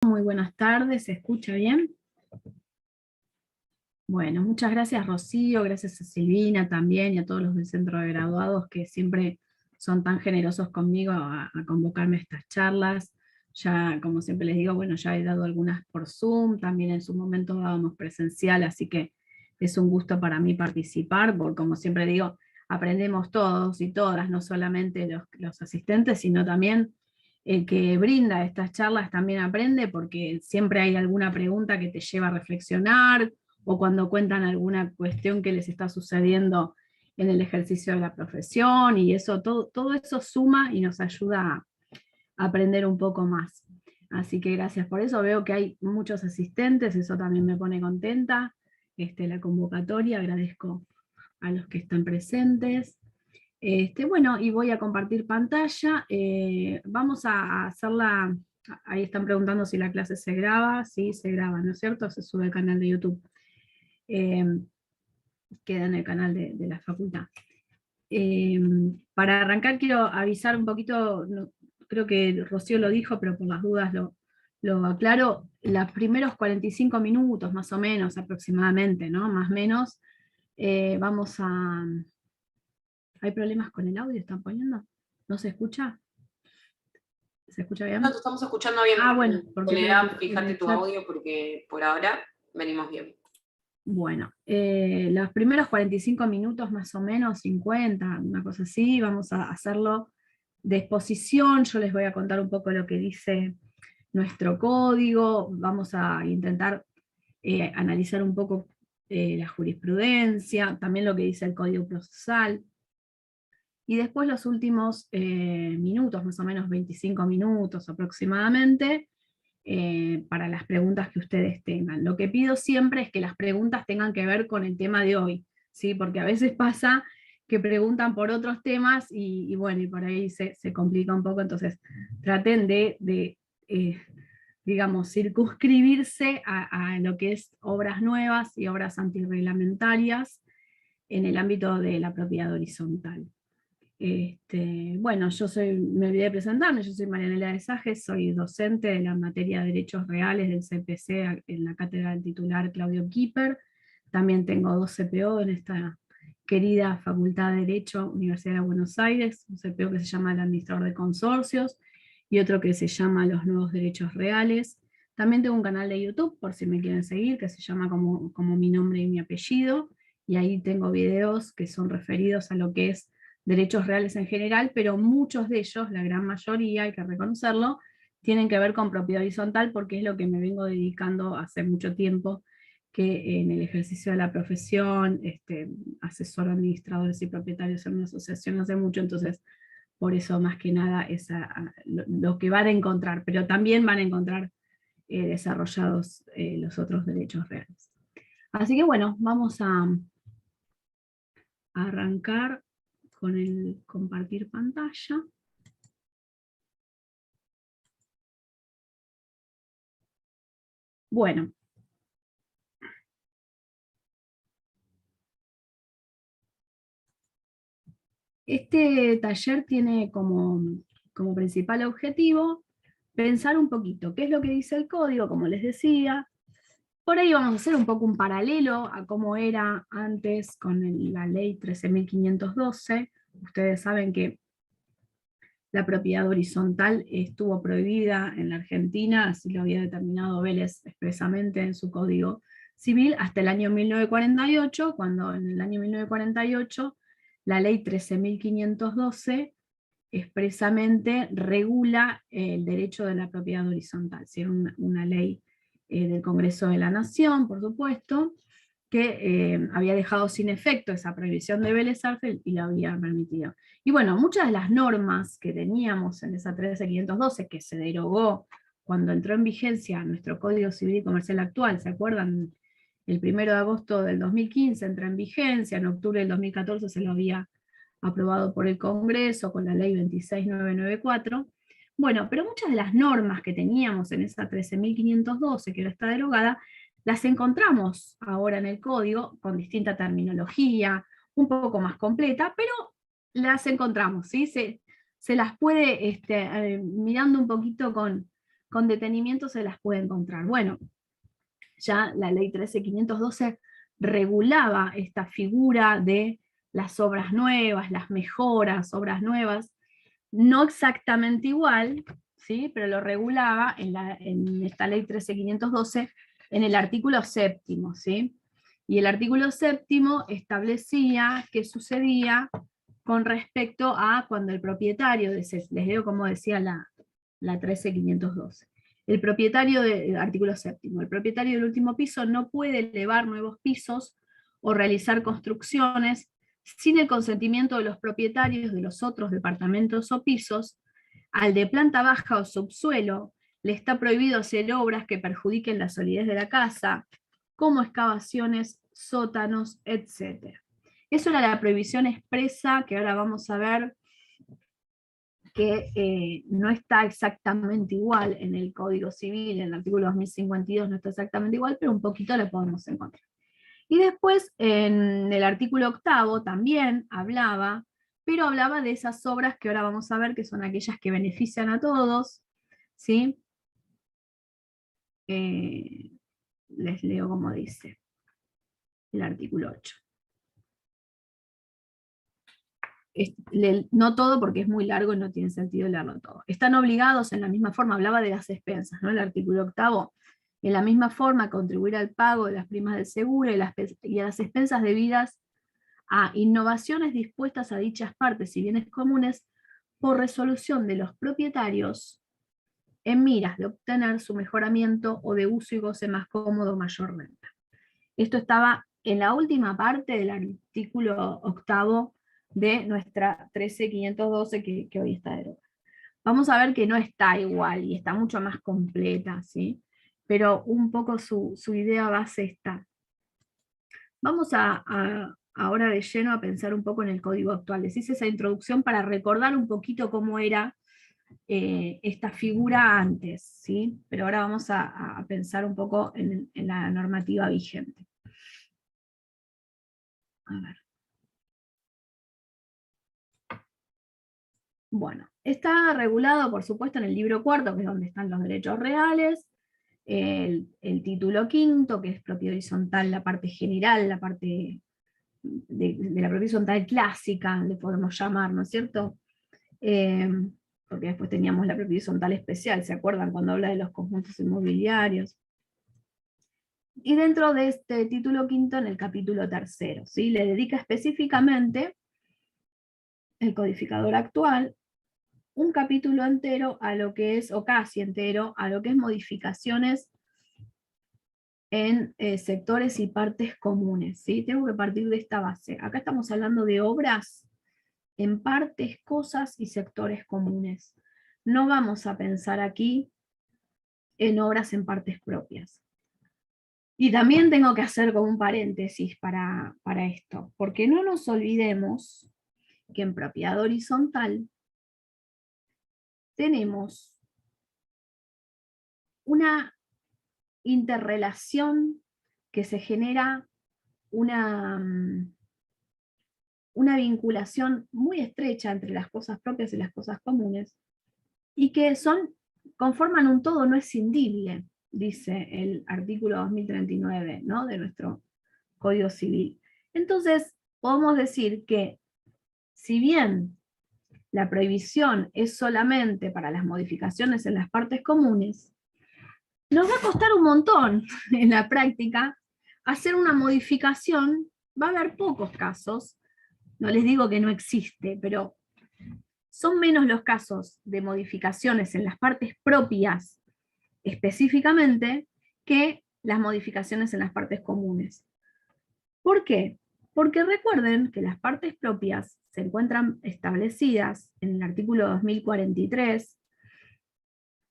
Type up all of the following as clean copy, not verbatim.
Muy buenas tardes, ¿se escucha bien? Bueno, muchas gracias Rocío, gracias a Silvina también y a todos los del centro de graduados que siempre son tan generosos conmigo a convocarme a estas charlas. Ya, como siempre les digo, bueno, ya he dado algunas por Zoom, también en su momento dábamos presencial, así que es un gusto para mí participar, porque como siempre digo, aprendemos todos y todas, no solamente los asistentes, sino también el que brinda estas charlas también aprende, porque siempre hay alguna pregunta que te lleva a reflexionar, o cuando cuentan alguna cuestión que les está sucediendo en el ejercicio de la profesión, y eso, todo eso suma y nos ayuda a aprender un poco más. Así que gracias por eso, veo que hay muchos asistentes, eso también me pone contenta, la convocatoria, agradezco a los que están presentes. Bueno, y voy a compartir pantalla. Vamos a hacerla, ahí están preguntando si la clase se graba. Sí, se graba, ¿no es cierto? Se sube al canal de YouTube. Eh, Queda en el canal de la facultad. Para arrancar quiero avisar un poquito, creo que Rocío lo dijo, pero por las dudas lo aclaro. Los primeros 45 minutos, más o menos, aproximadamente, ¿no? Más o menos, vamos a... ¿Hay problemas con el audio? ¿Están poniendo? ¿No se escucha? ¿Se escucha No, bien? te estamos escuchando bien. Ah, bueno, porque veo Soledad, que en fíjate el tu chat... audio porque por ahora venimos bien. Bueno, los primeros 45 minutos más o menos, 50, una cosa así, vamos a hacerlo de exposición. Yo les voy a contar un poco lo que dice nuestro código, vamos a intentar analizar un poco la jurisprudencia, también lo que dice el código procesal, y después los últimos minutos, más o menos 25 minutos aproximadamente, para las preguntas que ustedes tengan. Lo que pido siempre es que las preguntas tengan que ver con el tema de hoy, ¿sí? Porque a veces pasa que preguntan por otros temas y bueno, y por ahí se complica un poco, entonces traten de digamos, circunscribirse a lo que es obras nuevas y obras antirreglamentarias en el ámbito de la propiedad horizontal. Bueno, me olvidé de presentarme, yo soy Marianela de Sajes, soy docente de la materia de Derechos Reales del CPC en la cátedra del titular Claudio Kieper. También tengo 2 CPO en esta querida Facultad de Derecho, Universidad de Buenos Aires, un CPO que se llama el Administrador de Consorcios y otro que se llama Los Nuevos Derechos Reales. También tengo un canal de YouTube, por si me quieren seguir, que se llama como mi nombre y mi apellido, y ahí tengo videos que son referidos a lo que es derechos reales en general, pero muchos de ellos, la gran mayoría, hay que reconocerlo, tienen que ver con propiedad horizontal porque es lo que me vengo dedicando hace mucho tiempo, que en el ejercicio de la profesión, asesoro a administradores y propietarios en una asociación hace mucho, entonces por eso más que nada es lo que van a encontrar, pero también van a encontrar desarrollados los otros derechos reales. Así que bueno, vamos a arrancar con el compartir pantalla. Bueno. Este taller tiene como principal objetivo pensar un poquito qué es lo que dice el código, como les decía. Por ahí vamos a hacer un poco un paralelo a cómo era antes con la ley 13.512. Ustedes saben que la propiedad horizontal estuvo prohibida en la Argentina, así lo había determinado Vélez expresamente en su Código Civil, hasta el año 1948, cuando en el año 1948 la ley 13.512 expresamente regula el derecho de la propiedad horizontal. Si era una ley del Congreso de la Nación, por supuesto, que había dejado sin efecto esa prohibición de Vélez Sarsfield y la había permitido. Y bueno, muchas de las normas que teníamos en esa 13.512, que se derogó cuando entró en vigencia nuestro Código Civil y Comercial actual, ¿se acuerdan? El 1 de agosto del 2015 entra en vigencia, en octubre del 2014 se lo había aprobado por el Congreso con la ley 26994. Bueno, pero muchas de las normas que teníamos en esa 13.512, que ahora está derogada, las encontramos ahora en el código con distinta terminología, un poco más completa, pero las encontramos, ¿sí? Se las puede, mirando un poquito con detenimiento se las puede encontrar. Bueno, ya la ley 13.512 regulaba esta figura de las obras nuevas, las mejoras, obras nuevas, no exactamente igual, ¿sí? Pero lo regulaba en esta ley 13.512 en el artículo 7º, ¿sí? Y el artículo 7º establecía qué sucedía con respecto a cuando el propietario, les leo como decía la 13.512. El propietario del artículo 7º, el propietario del último piso no puede elevar nuevos pisos o realizar construcciones sin el consentimiento de los propietarios de los otros departamentos o pisos. Al de planta baja o subsuelo le está prohibido hacer obras que perjudiquen la solidez de la casa, como excavaciones, sótanos, etc. Eso era la prohibición expresa, que ahora vamos a ver que no está exactamente igual en el Código Civil, en el artículo 2052 no está exactamente igual, pero un poquito lo podemos encontrar. Y después en el artículo 8º también hablaba, pero hablaba de esas obras que ahora vamos a ver, que son aquellas que benefician a todos, ¿sí? Les leo como dice el artículo 8. No todo porque es muy largo y no tiene sentido leerlo todo. Están obligados en la misma forma, hablaba de las expensas, ¿no? El artículo 8º, en la misma forma contribuir al pago de las primas del seguro y a las expensas debidas a innovaciones dispuestas a dichas partes y bienes comunes por resolución de los propietarios en miras de obtener su mejoramiento o de uso y goce más cómodo o mayor renta. Esto estaba en la última parte del artículo 8º de nuestra 13.512 que hoy está derogada. Vamos a ver que no está igual y está mucho más completa, ¿sí? Pero un poco su idea base está. Vamos ahora de lleno a pensar un poco en el código actual. Les hice esa introducción para recordar un poquito cómo era esta figura antes, ¿sí? Pero ahora vamos a pensar un poco en la normativa vigente. A ver. Bueno, está regulado, por supuesto, en el libro 4º, que es donde están los derechos reales, el título 5º, que es propiedad horizontal, la parte general, la parte de la propiedad horizontal clásica, le podemos llamar, ¿no es cierto? Porque después teníamos la propiedad horizontal especial, ¿se acuerdan? Cuando habla de los conjuntos inmobiliarios. Y dentro de este título 5º, en el capítulo 3º, ¿sí? Le dedica específicamente el codificador actual un capítulo entero a lo que es, o casi entero, a lo que es modificaciones en sectores y partes comunes, ¿sí? Tengo que partir de esta base. Acá estamos hablando de obras en partes, cosas y sectores comunes. No vamos a pensar aquí en obras en partes propias. Y también tengo que hacer como un paréntesis para esto, porque no nos olvidemos que en propiedad horizontal tenemos una interrelación que se genera una vinculación muy estrecha entre las cosas propias y las cosas comunes, y que conforman un todo no escindible, dice el artículo 2039, ¿no? De nuestro Código Civil. Entonces, podemos decir que si bien la prohibición es solamente para las modificaciones en las partes comunes, nos va a costar un montón en la práctica hacer una modificación. Va a haber pocos casos, no les digo que no existe, pero son menos los casos de modificaciones en las partes propias específicamente que las modificaciones en las partes comunes. ¿Por qué? Porque recuerden que las partes propias se encuentran establecidas en el artículo 2043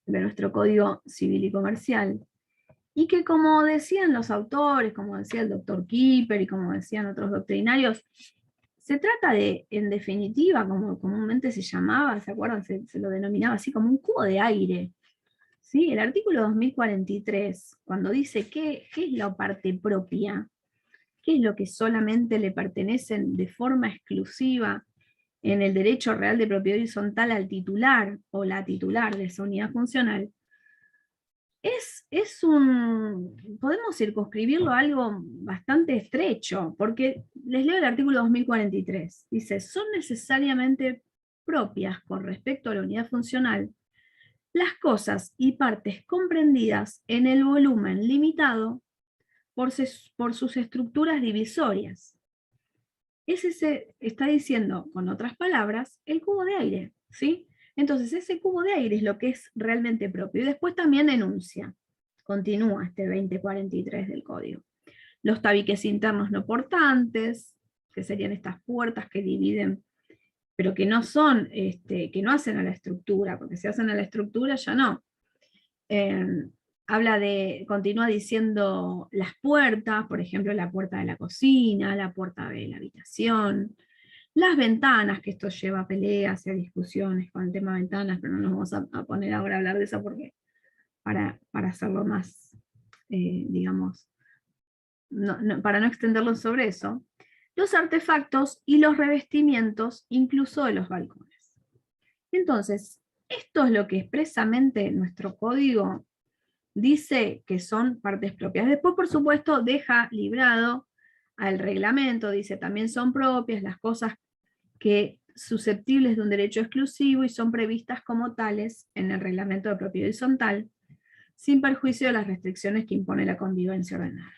de nuestro Código Civil y Comercial, y que como decían los autores, como decía el doctor Kipper y como decían otros doctrinarios, se trata de, en definitiva, como comúnmente se llamaba, ¿se acuerdan? Se lo denominaba así como un cubo de aire. ¿Sí? El artículo 2043, cuando dice qué es la parte propia, qué es lo que solamente le pertenecen de forma exclusiva en el derecho real de propiedad horizontal al titular o la titular de esa unidad funcional, podemos circunscribirlo a algo bastante estrecho, porque les leo el artículo 2043. Dice, son necesariamente propias con respecto a la unidad funcional las cosas y partes comprendidas en el volumen limitado por sus estructuras divisorias. Ese se está diciendo, con otras palabras, el cubo de aire, ¿sí? Entonces ese cubo de aire es lo que es realmente propio. Y después también enuncia, continúa este 2043 del código. Los tabiques internos no portantes, que serían estas puertas que dividen, pero que no son, que no hacen a la estructura, porque si hacen a la estructura ya no. Continúa diciendo las puertas, por ejemplo, la puerta de la cocina, la puerta de la habitación, las ventanas, que esto lleva a peleas y a discusiones con el tema de ventanas, pero no nos vamos a poner ahora a hablar de eso porque para hacerlo más, digamos, para no extenderlo sobre eso, los artefactos y los revestimientos, incluso de los balcones. Entonces, esto es lo que expresamente nuestro código dice que son partes propias. Después, por supuesto, deja librado al reglamento, dice también son propias las cosas que susceptibles de un derecho exclusivo y son previstas como tales en el reglamento de propiedad horizontal, sin perjuicio de las restricciones que impone la convivencia ordenada.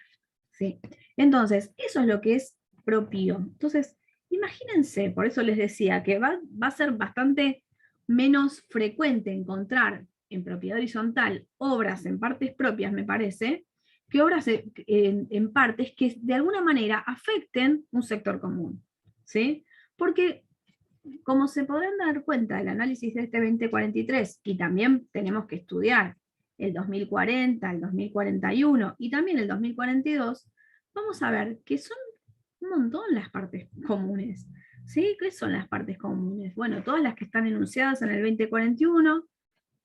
¿Sí? Entonces, eso es lo que es propio. Entonces, imagínense, por eso les decía que va a ser bastante menos frecuente encontrar en propiedad horizontal obras en partes propias, me parece, que obras en partes que de alguna manera afecten un sector común. ¿Sí? Porque, como se podrán dar cuenta del análisis de este 2043, y también tenemos que estudiar el 2040, el 2041 y también el 2042, vamos a ver que son un montón las partes comunes. ¿Sí? ¿Qué son las partes comunes? Bueno, todas las que están enunciadas en el 2041,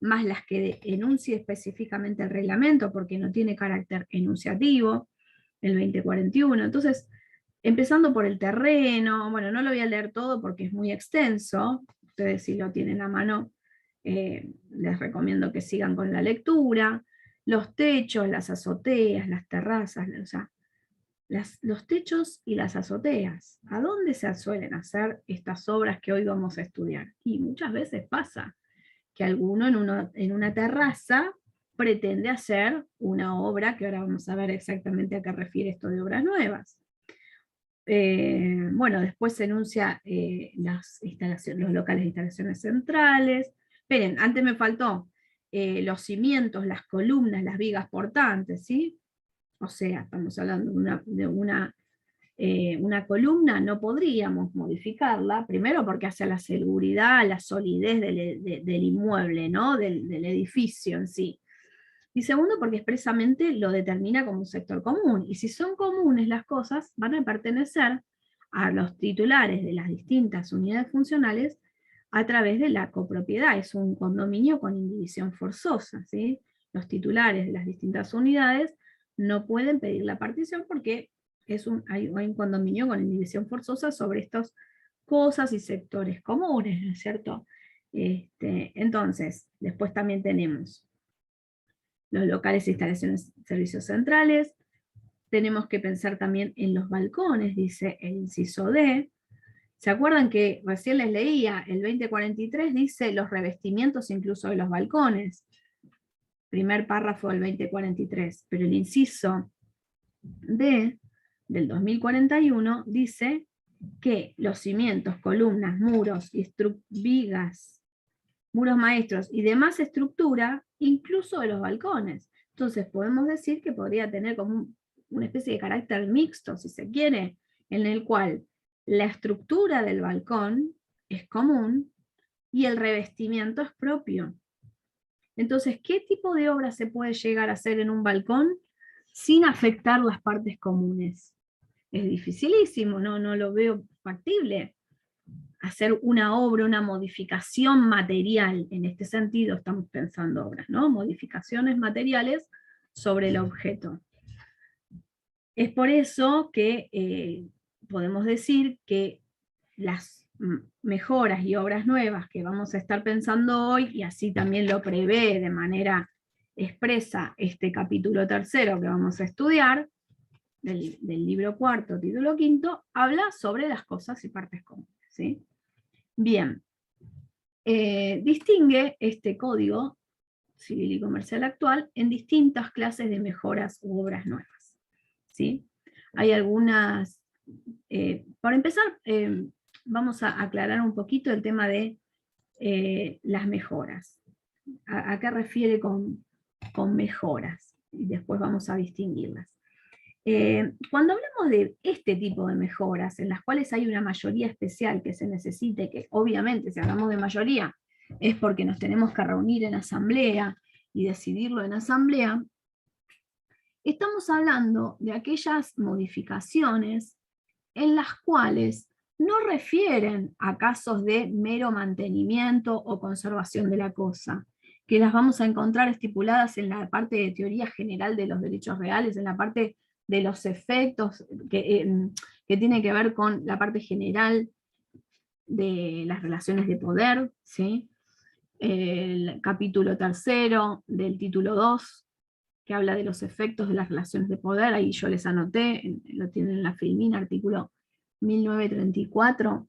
más las que enuncie específicamente el reglamento, porque no tiene carácter enunciativo, el 2041. Entonces, empezando por el terreno, bueno, no lo voy a leer todo porque es muy extenso, ustedes si lo tienen a mano, les recomiendo que sigan con la lectura, los techos, las azoteas, las terrazas, o sea, los techos y las azoteas. ¿A dónde se suelen hacer estas obras que hoy vamos a estudiar? Y muchas veces pasa que alguno en una terraza pretende hacer una obra, que ahora vamos a ver exactamente a qué refiere esto de obras nuevas. Bueno, después se enuncia los locales de instalaciones centrales. Esperen, antes me faltó los cimientos, las columnas, las vigas portantes, ¿sí? O sea, estamos hablando de una columna, no podríamos modificarla, primero porque hace la seguridad, la solidez del inmueble, ¿no? Del edificio en sí. Y segundo, porque expresamente lo determina como un sector común. Y si son comunes las cosas, van a pertenecer a los titulares de las distintas unidades funcionales a través de la copropiedad. Es un condominio con indivisión forzosa, ¿sí? Los titulares de las distintas unidades no pueden pedir la partición porque hay un condominio con indivisión forzosa sobre estas cosas y sectores comunes, ¿no es cierto? Entonces, después también tenemos los locales e instalaciones servicios centrales. Tenemos que pensar también en los balcones, dice el inciso D. ¿Se acuerdan que recién les leía? El 2043 dice los revestimientos incluso de los balcones. Primer párrafo del 2043. Pero el inciso D del 2041 dice que los cimientos, columnas, muros, vigas, muros maestros y demás estructura, incluso de los balcones. Entonces podemos decir que podría tener como una especie de carácter mixto, si se quiere, en el cual la estructura del balcón es común y el revestimiento es propio. Entonces, ¿qué tipo de obra se puede llegar a hacer en un balcón sin afectar las partes comunes? Es dificilísimo, no lo veo factible. Hacer una obra, una modificación material, en este sentido estamos pensando obras, ¿no? Modificaciones materiales sobre el objeto. Es por eso que podemos decir que las mejoras y obras nuevas que vamos a estar pensando hoy, y así también lo prevé de manera expresa este capítulo tercero que vamos a estudiar, del libro cuarto, título quinto, habla sobre las cosas y partes comunes, ¿sí? Bien, distingue este código civil y comercial actual en distintas clases de mejoras u obras nuevas, ¿sí? Hay algunas, para empezar, vamos a aclarar un poquito el tema de las mejoras. ¿A qué refiere con mejoras? Y después vamos a distinguirlas. Cuando hablamos de este tipo de mejoras, en las cuales hay una mayoría especial que se necesite, que obviamente si hablamos de mayoría es porque nos tenemos que reunir en asamblea y decidirlo en asamblea, estamos hablando de aquellas modificaciones en las cuales no refieren a casos de mero mantenimiento o conservación de la cosa, que las vamos a encontrar estipuladas en la parte de teoría general de los derechos reales, en la parte de los efectos que tiene que ver con la parte general de las relaciones de poder, ¿sí? El capítulo tercero del título 2, que habla de los efectos de las relaciones de poder, ahí yo les anoté, lo tienen en la Filmina, artículo 1934,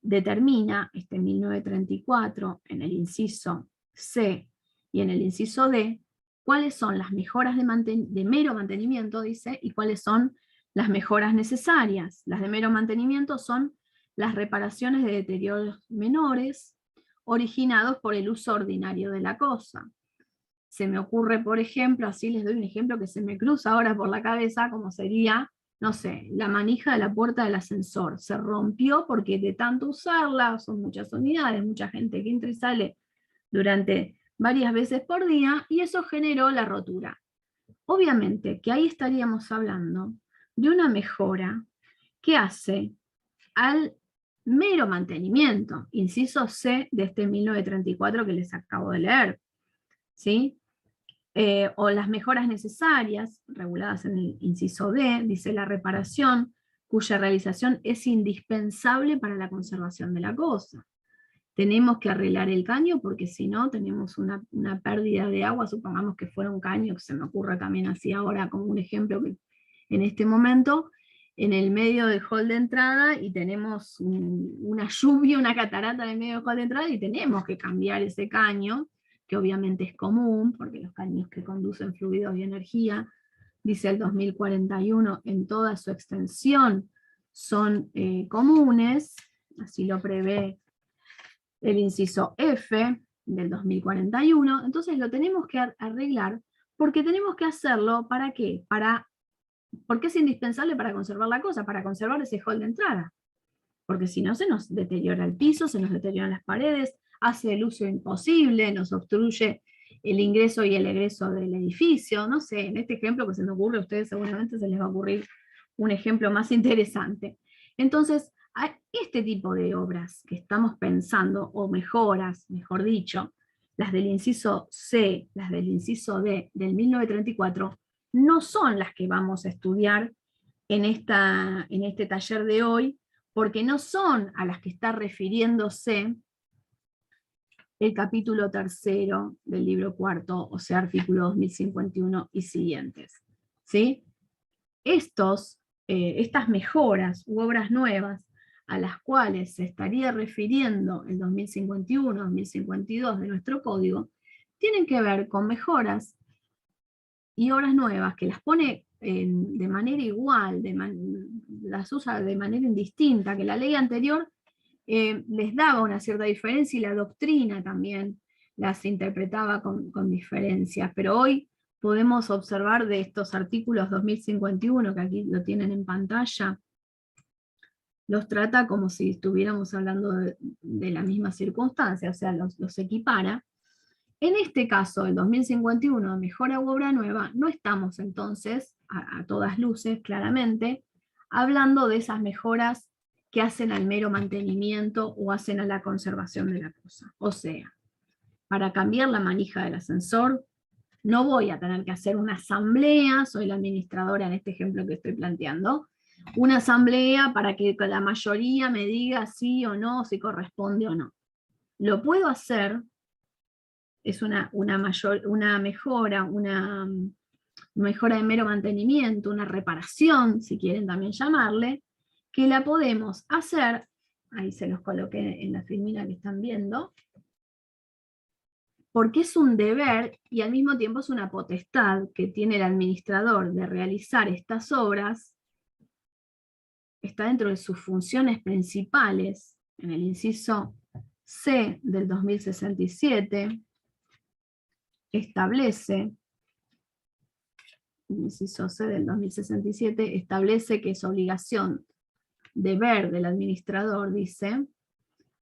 determina, 1934, en el inciso C y en el inciso D, cuáles son las mejoras de mero mantenimiento, dice, y cuáles son las mejoras necesarias. Las de mero mantenimiento son las reparaciones de deterioros menores originados por el uso ordinario de la cosa. Se me ocurre, por ejemplo, así les doy un ejemplo que se me cruza ahora por la cabeza, como sería, no sé, la manija de la puerta del ascensor. Se rompió porque de tanto usarla, son muchas unidades, mucha gente que entra y sale durante varias veces por día, y eso generó la rotura. Obviamente que ahí estaríamos hablando de una mejora que hace al mero mantenimiento, inciso C de este 1934 que les acabo de leer, ¿sí? O las mejoras necesarias, reguladas en el inciso D, dice la reparación, cuya realización es indispensable para la conservación de la cosa. Tenemos que arreglar el caño porque si no tenemos una pérdida de agua, supongamos que fuera un caño, que se me ocurre también así ahora como un ejemplo que en este momento, en el medio del hall de entrada y tenemos una lluvia, una catarata en el medio del hall de entrada y tenemos que cambiar ese caño, que obviamente es común, porque los caños que conducen fluidos y energía, dice el 2041, en toda su extensión son comunes, así lo prevé el inciso F del 2041, entonces lo tenemos que arreglar porque tenemos que hacerlo, ¿para qué? Porque es indispensable para conservar la cosa, para conservar ese hall de entrada. Porque si no se nos deteriora el piso, se nos deterioran las paredes, hace el uso imposible, nos obstruye el ingreso y el egreso del edificio, no sé, en este ejemplo que se me ocurre, a ustedes seguramente se les va a ocurrir un ejemplo más interesante. Entonces, a este tipo de obras que estamos pensando, o mejoras, mejor dicho, las del inciso C, las del inciso D del 1934, no son las que vamos a estudiar en este taller de hoy, porque no son a las que está refiriéndose el capítulo tercero del libro cuarto, o sea, artículo 2051 y siguientes. ¿Sí? Estas mejoras u obras nuevas a las cuales se estaría refiriendo el 2051, 2052 de nuestro código, tienen que ver con mejoras y obras nuevas que las pone de manera igual, las usa de manera indistinta, que la ley anterior les daba una cierta diferencia y la doctrina también las interpretaba con diferencias, pero hoy podemos observar de estos artículos 2051, que aquí lo tienen en pantalla, los trata como si estuviéramos hablando de la misma circunstancia, o sea, los equipara. En este caso, el 2051, mejora u obra nueva, no estamos entonces, a todas luces, claramente, hablando de esas mejoras que hacen al mero mantenimiento o hacen a la conservación de la cosa. O sea, para cambiar la manija del ascensor, no voy a tener que hacer una asamblea, soy la administradora en este ejemplo que estoy planteando, una asamblea para que la mayoría me diga sí o no, si corresponde o no. Lo puedo hacer es una mejora, una mejora de mero mantenimiento, una reparación, si quieren también llamarle, que la podemos hacer, ahí se los coloqué en la filmina que están viendo, porque es un deber y al mismo tiempo es una potestad que tiene el administrador de realizar estas obras, está dentro de sus funciones principales, en el inciso C del 2067, establece, el inciso C del 2067, establece que es obligación, deber del administrador, dice,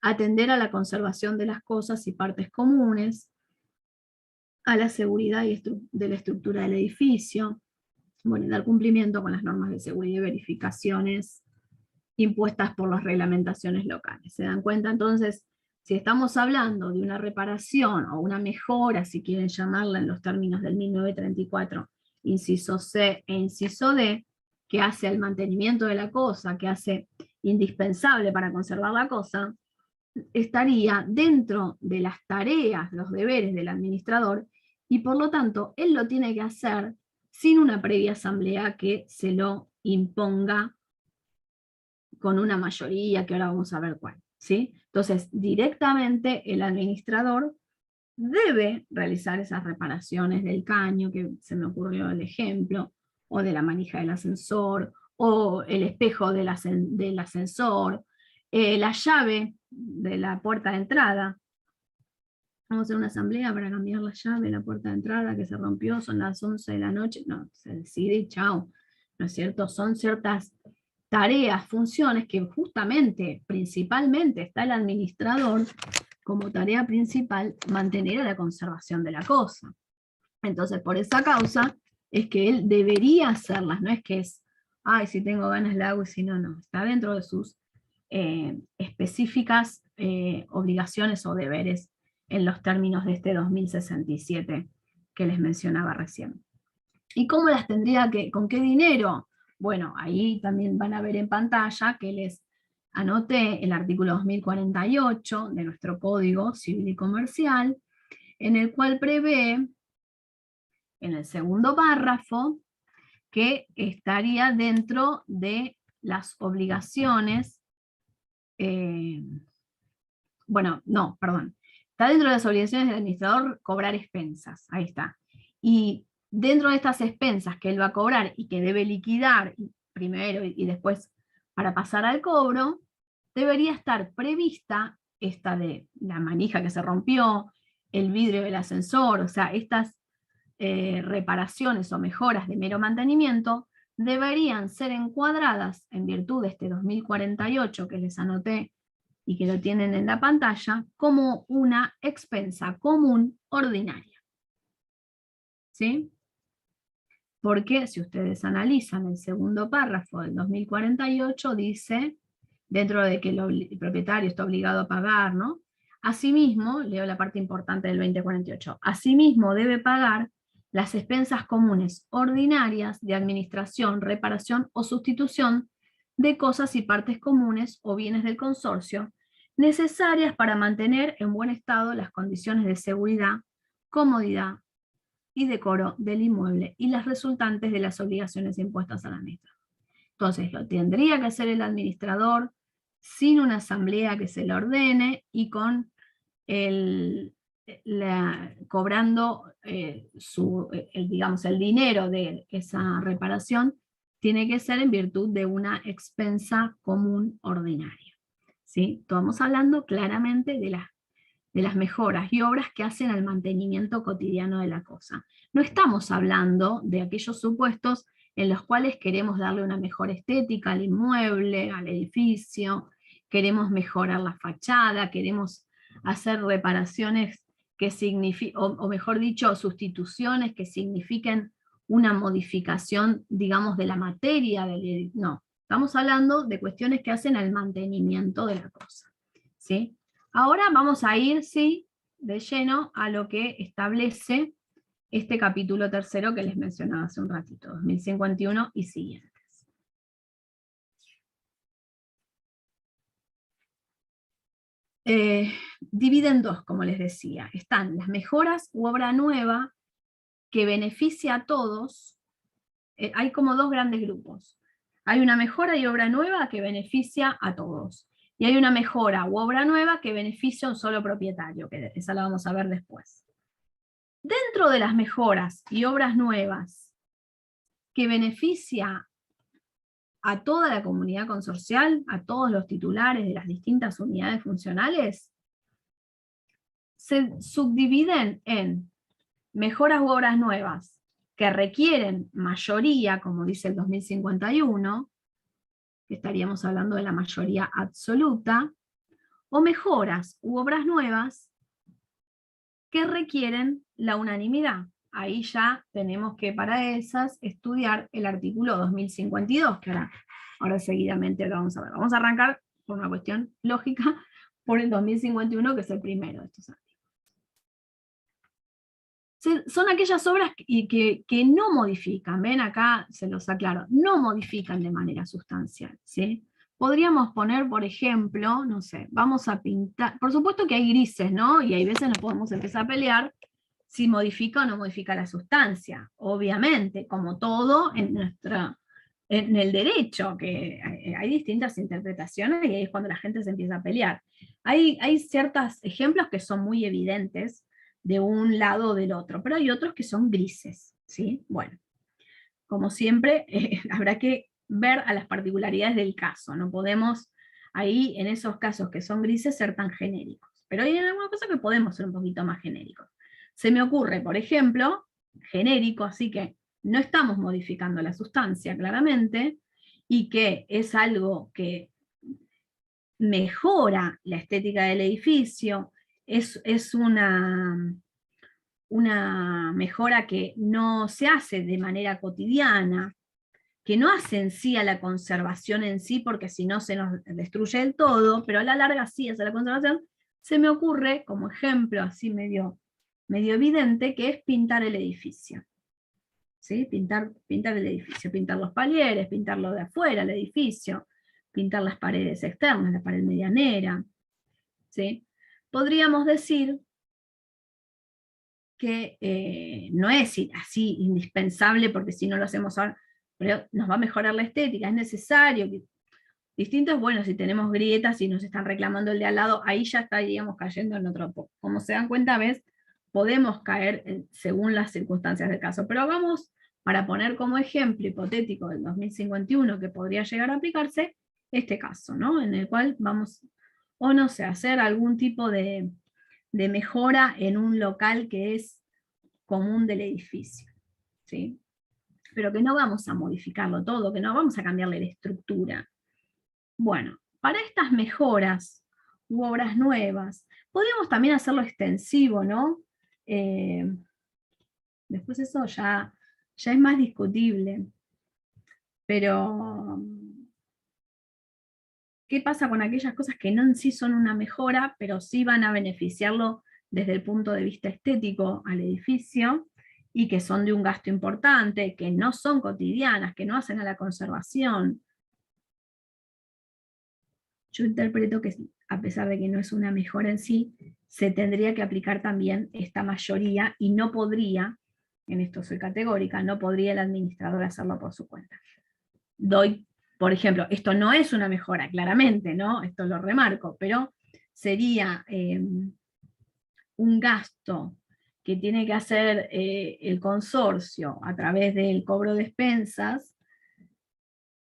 atender a la conservación de las cosas y partes comunes, a la seguridad de la estructura del edificio, bueno, dar cumplimiento con las normas de seguridad y verificaciones impuestas por las reglamentaciones locales. ¿Se dan cuenta? Entonces, si estamos hablando de una reparación o una mejora, si quieren llamarla en los términos del 1934, inciso C e inciso D, que hace al mantenimiento de la cosa, que hace indispensable para conservar la cosa, estaría dentro de las tareas, los deberes del administrador, y por lo tanto él lo tiene que hacer sin una previa asamblea que se lo imponga con una mayoría, que ahora vamos a ver cuál, ¿sí? Entonces, directamente el administrador debe realizar esas reparaciones del caño, que se me ocurrió el ejemplo, o de la manija del ascensor, o el espejo del ascensor, la llave de la puerta de entrada. Vamos a hacer una asamblea para cambiar la llave de la puerta de entrada que se rompió, son las 11 de la noche, no, se decide y chao, ¿no es cierto? Son ciertas tareas, funciones que justamente, principalmente, está el administrador como tarea principal mantener la conservación de la cosa. Entonces, por esa causa, es que él debería hacerlas, no es que es, ay, si tengo ganas la hago y si no, no. Está dentro de sus específicas obligaciones o deberes en los términos de este 2067 que les mencionaba recién. ¿Y cómo las tendría que, con qué dinero? Bueno, ahí también van a ver en pantalla que les anoté el artículo 2048 de nuestro Código Civil y Comercial, en el cual prevé, en el segundo párrafo, que estaría dentro de las obligaciones, bueno, no, perdón, está dentro de las obligaciones del administrador cobrar expensas, ahí está. Y dentro de estas expensas que él va a cobrar y que debe liquidar primero y después para pasar al cobro, debería estar prevista esta de la manija que se rompió, el vidrio del ascensor, o sea, estas reparaciones o mejoras de mero mantenimiento deberían ser encuadradas en virtud de este 2048 que les anoté y que lo tienen en la pantalla, como una expensa común ordinaria. ¿Sí? Porque si ustedes analizan el segundo párrafo del 2048, dice, dentro de que el propietario está obligado a pagar, ¿no? Asimismo, leo la parte importante del 2048, asimismo debe pagar las expensas comunes ordinarias de administración, reparación o sustitución de cosas y partes comunes o bienes del consorcio, necesarias para mantener en buen estado las condiciones de seguridad, comodidad y decoro del inmueble y las resultantes de las obligaciones impuestas a la misma. Entonces lo tendría que hacer el administrador sin una asamblea que se le ordene y con cobrando digamos, el dinero de esa reparación tiene que ser en virtud de una expensa común ordinaria. ¿Sí? Estamos hablando claramente de las mejoras y obras que hacen al mantenimiento cotidiano de la cosa. No estamos hablando de aquellos supuestos en los cuales queremos darle una mejor estética al inmueble, al edificio, queremos mejorar la fachada, queremos hacer reparaciones que signifiquen, o mejor dicho, sustituciones que signifiquen una modificación, digamos, de la materia del, no, estamos hablando de cuestiones que hacen al mantenimiento de la cosa. ¿Sí? Ahora vamos a ir, sí, de lleno a lo que establece este capítulo tercero que les mencionaba hace un ratito, 2051 y siguientes. divide en dos, como les decía. Están las mejoras u obra nueva que beneficia a todos. Hay como dos grandes grupos. Hay una mejora y obra nueva que beneficia a todos. Y hay una mejora u obra nueva que beneficia a un solo propietario, que esa la vamos a ver después. Dentro de las mejoras y obras nuevas que beneficia a toda la comunidad consorcial, a todos los titulares de las distintas unidades funcionales, se subdividen en mejoras u obras nuevas que requieren mayoría, como dice el 2051, que estaríamos hablando de la mayoría absoluta, o mejoras u obras nuevas que requieren la unanimidad. Ahí ya tenemos que para esas estudiar el artículo 2052, que ahora seguidamente lo vamos a ver. Vamos a arrancar por una cuestión lógica por el 2051, que es el primero de estos artículos. Son aquellas obras que no modifican, ven acá se los aclaro, no modifican de manera sustancial, ¿sí? Podríamos poner, por ejemplo, no sé, vamos a pintar, por supuesto que hay grises, ¿no? Y hay veces nos podemos empezar a pelear si modifica o no modifica la sustancia, obviamente, como todo en el derecho, que hay distintas interpretaciones y ahí es cuando la gente se empieza a pelear. Hay ciertos ejemplos que son muy evidentes de un lado o del otro, pero hay otros que son grises, ¿sí? Bueno, como siempre, habrá que ver a las particularidades del caso, no podemos ahí, en esos casos que son grises, ser tan genéricos, pero hay algunas cosas que podemos ser un poquito más genéricos. Se me ocurre, por ejemplo, genérico, así que no estamos modificando la sustancia claramente, y que es algo que mejora la estética del edificio, es una mejora que no se hace de manera cotidiana, que no hace en sí a la conservación en sí, porque si no se nos destruye del todo, pero a la larga sí hace la conservación. Se me ocurre, como ejemplo así medio evidente, que es pintar el edificio. ¿Sí? Pintar el edificio, pintar los palieres, pintarlo de afuera, el edificio, pintar las paredes externas, la pared medianera. ¿Sí? Podríamos decir que no es así indispensable, porque si no lo hacemos ahora, pero nos va a mejorar la estética, es necesario. Distinto es, bueno, si tenemos grietas y nos están reclamando el de al lado, ahí ya estaríamos cayendo en otro poco. Como se dan cuenta, podemos caer según las circunstancias del caso, pero vamos, para poner como ejemplo hipotético del 2051 que podría llegar a aplicarse, este caso, ¿no? En el cual vamos, o no sé, hacer algún tipo de mejora en un local que es común del edificio, ¿sí? Pero que no vamos a modificarlo todo, que no vamos a cambiarle la estructura. Bueno, para estas mejoras u obras nuevas, podríamos también hacerlo extensivo, ¿no? Después eso ya es más discutible, pero ¿qué pasa con aquellas cosas que no en sí son una mejora, pero sí van a beneficiarlo desde el punto de vista estético al edificio, y que son de un gasto importante, que no son cotidianas, que no hacen a la conservación? Yo interpreto que, a pesar de que no es una mejora en sí, se tendría que aplicar también esta mayoría, y no podría, en esto soy categórica, no podría el administrador hacerlo por su cuenta. Doy, por ejemplo, esto no es una mejora, claramente, ¿no? Esto lo remarco, pero sería un gasto que tiene que hacer el consorcio a través del cobro de expensas,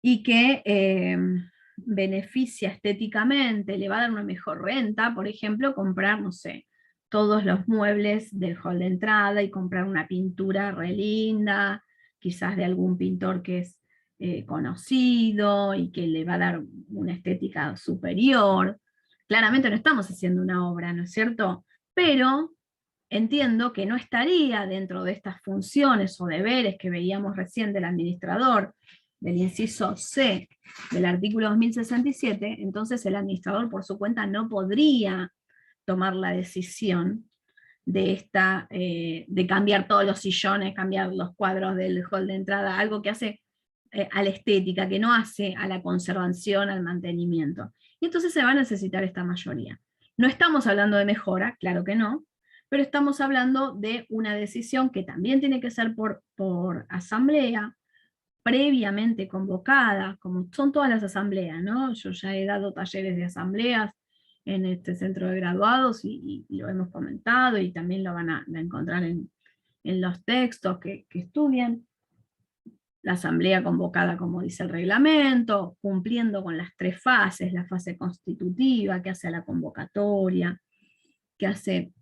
y que beneficia estéticamente, le va a dar una mejor renta, por ejemplo, comprar, no sé, todos los muebles del hall de entrada y comprar una pintura re linda, quizás de algún pintor que es conocido y que le va a dar una estética superior. Claramente no estamos haciendo una obra, ¿no es cierto? Pero entiendo que no estaría dentro de estas funciones o deberes que veíamos recién del administrador, del inciso C del artículo 2067, entonces el administrador por su cuenta no podría tomar la decisión de cambiar todos los sillones, cambiar los cuadros del hall de entrada, algo que hace a la estética, que no hace a la conservación, al mantenimiento. Y entonces se va a necesitar esta mayoría. No estamos hablando de mejora, claro que no, pero estamos hablando de una decisión que también tiene que ser por asamblea, previamente convocada, como son todas las asambleas, ¿no? Yo ya he dado talleres de asambleas en este centro de graduados y lo hemos comentado, y también lo van a encontrar en los textos que estudian. La asamblea convocada, como dice el reglamento, cumpliendo con las 3 fases, la fase constitutiva, que hace a la convocatoria, que hace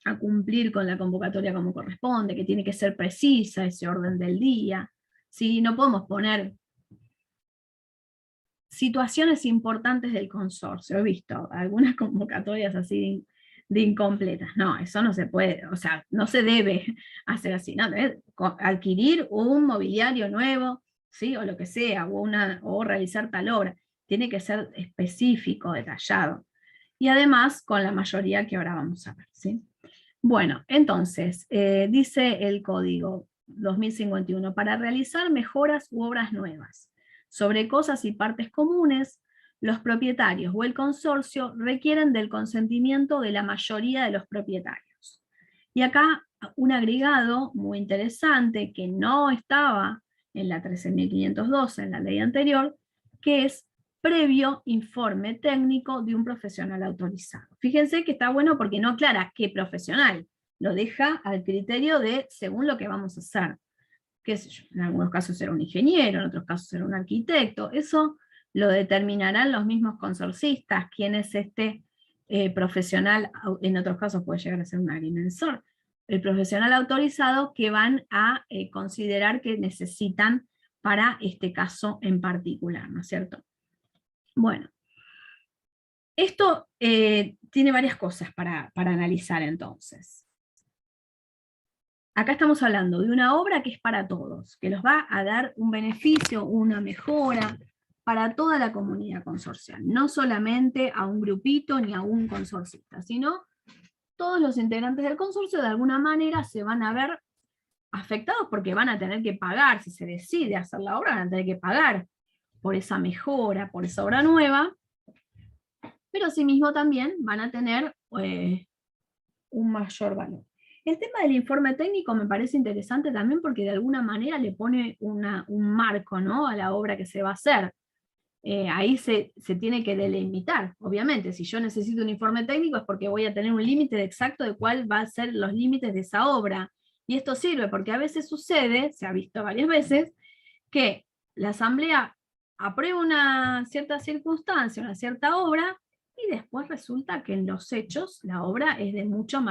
a cumplir con la convocatoria como corresponde, que tiene que ser precisa ese orden del día. ¿Sí? No podemos poner situaciones importantes del consorcio. He visto algunas convocatorias así de incompletas. No, eso no se puede, o sea, no se debe hacer así, ¿no? Debe adquirir un mobiliario nuevo, ¿sí? O lo que sea, o realizar tal obra. Tiene que ser específico, detallado. Y además con la mayoría que ahora vamos a ver, ¿sí? Bueno, entonces, dice el código 2051, para realizar mejoras u obras nuevas sobre cosas y partes comunes, los propietarios o el consorcio requieren del consentimiento de la mayoría de los propietarios. Y acá un agregado muy interesante que no estaba en la 13.512, en la ley anterior, que es previo informe técnico de un profesional autorizado. Fíjense que está bueno porque no aclara qué profesional, lo deja al criterio de según lo que vamos a hacer. Qué sé yo, en algunos casos será un ingeniero, en otros casos será un arquitecto, eso lo determinarán los mismos consorcistas, quién es este profesional, en otros casos puede llegar a ser un agrimensor, el profesional autorizado que van a considerar que necesitan para este caso en particular, ¿no es cierto? Bueno, esto tiene varias cosas para analizar entonces. Acá estamos hablando de una obra que es para todos, que los va a dar un beneficio, una mejora para toda la comunidad consorcial, no solamente a un grupito ni a un consorcista, sino todos los integrantes del consorcio de alguna manera se van a ver afectados porque van a tener que pagar, si se decide hacer la obra, van a tener que pagar por esa mejora, por esa obra nueva, pero asimismo también van a tener un mayor valor. El tema del informe técnico me parece interesante también porque de alguna manera le pone un marco, ¿no?, a la obra que se va a hacer. Ahí se tiene que delimitar, obviamente. Si yo necesito un informe técnico es porque voy a tener un límite exacto de cuál va a ser los límites de esa obra. Y esto sirve porque a veces sucede, se ha visto varias veces, que la asamblea aprueba una cierta circunstancia, una cierta obra, y después resulta que en los hechos la obra es de mucho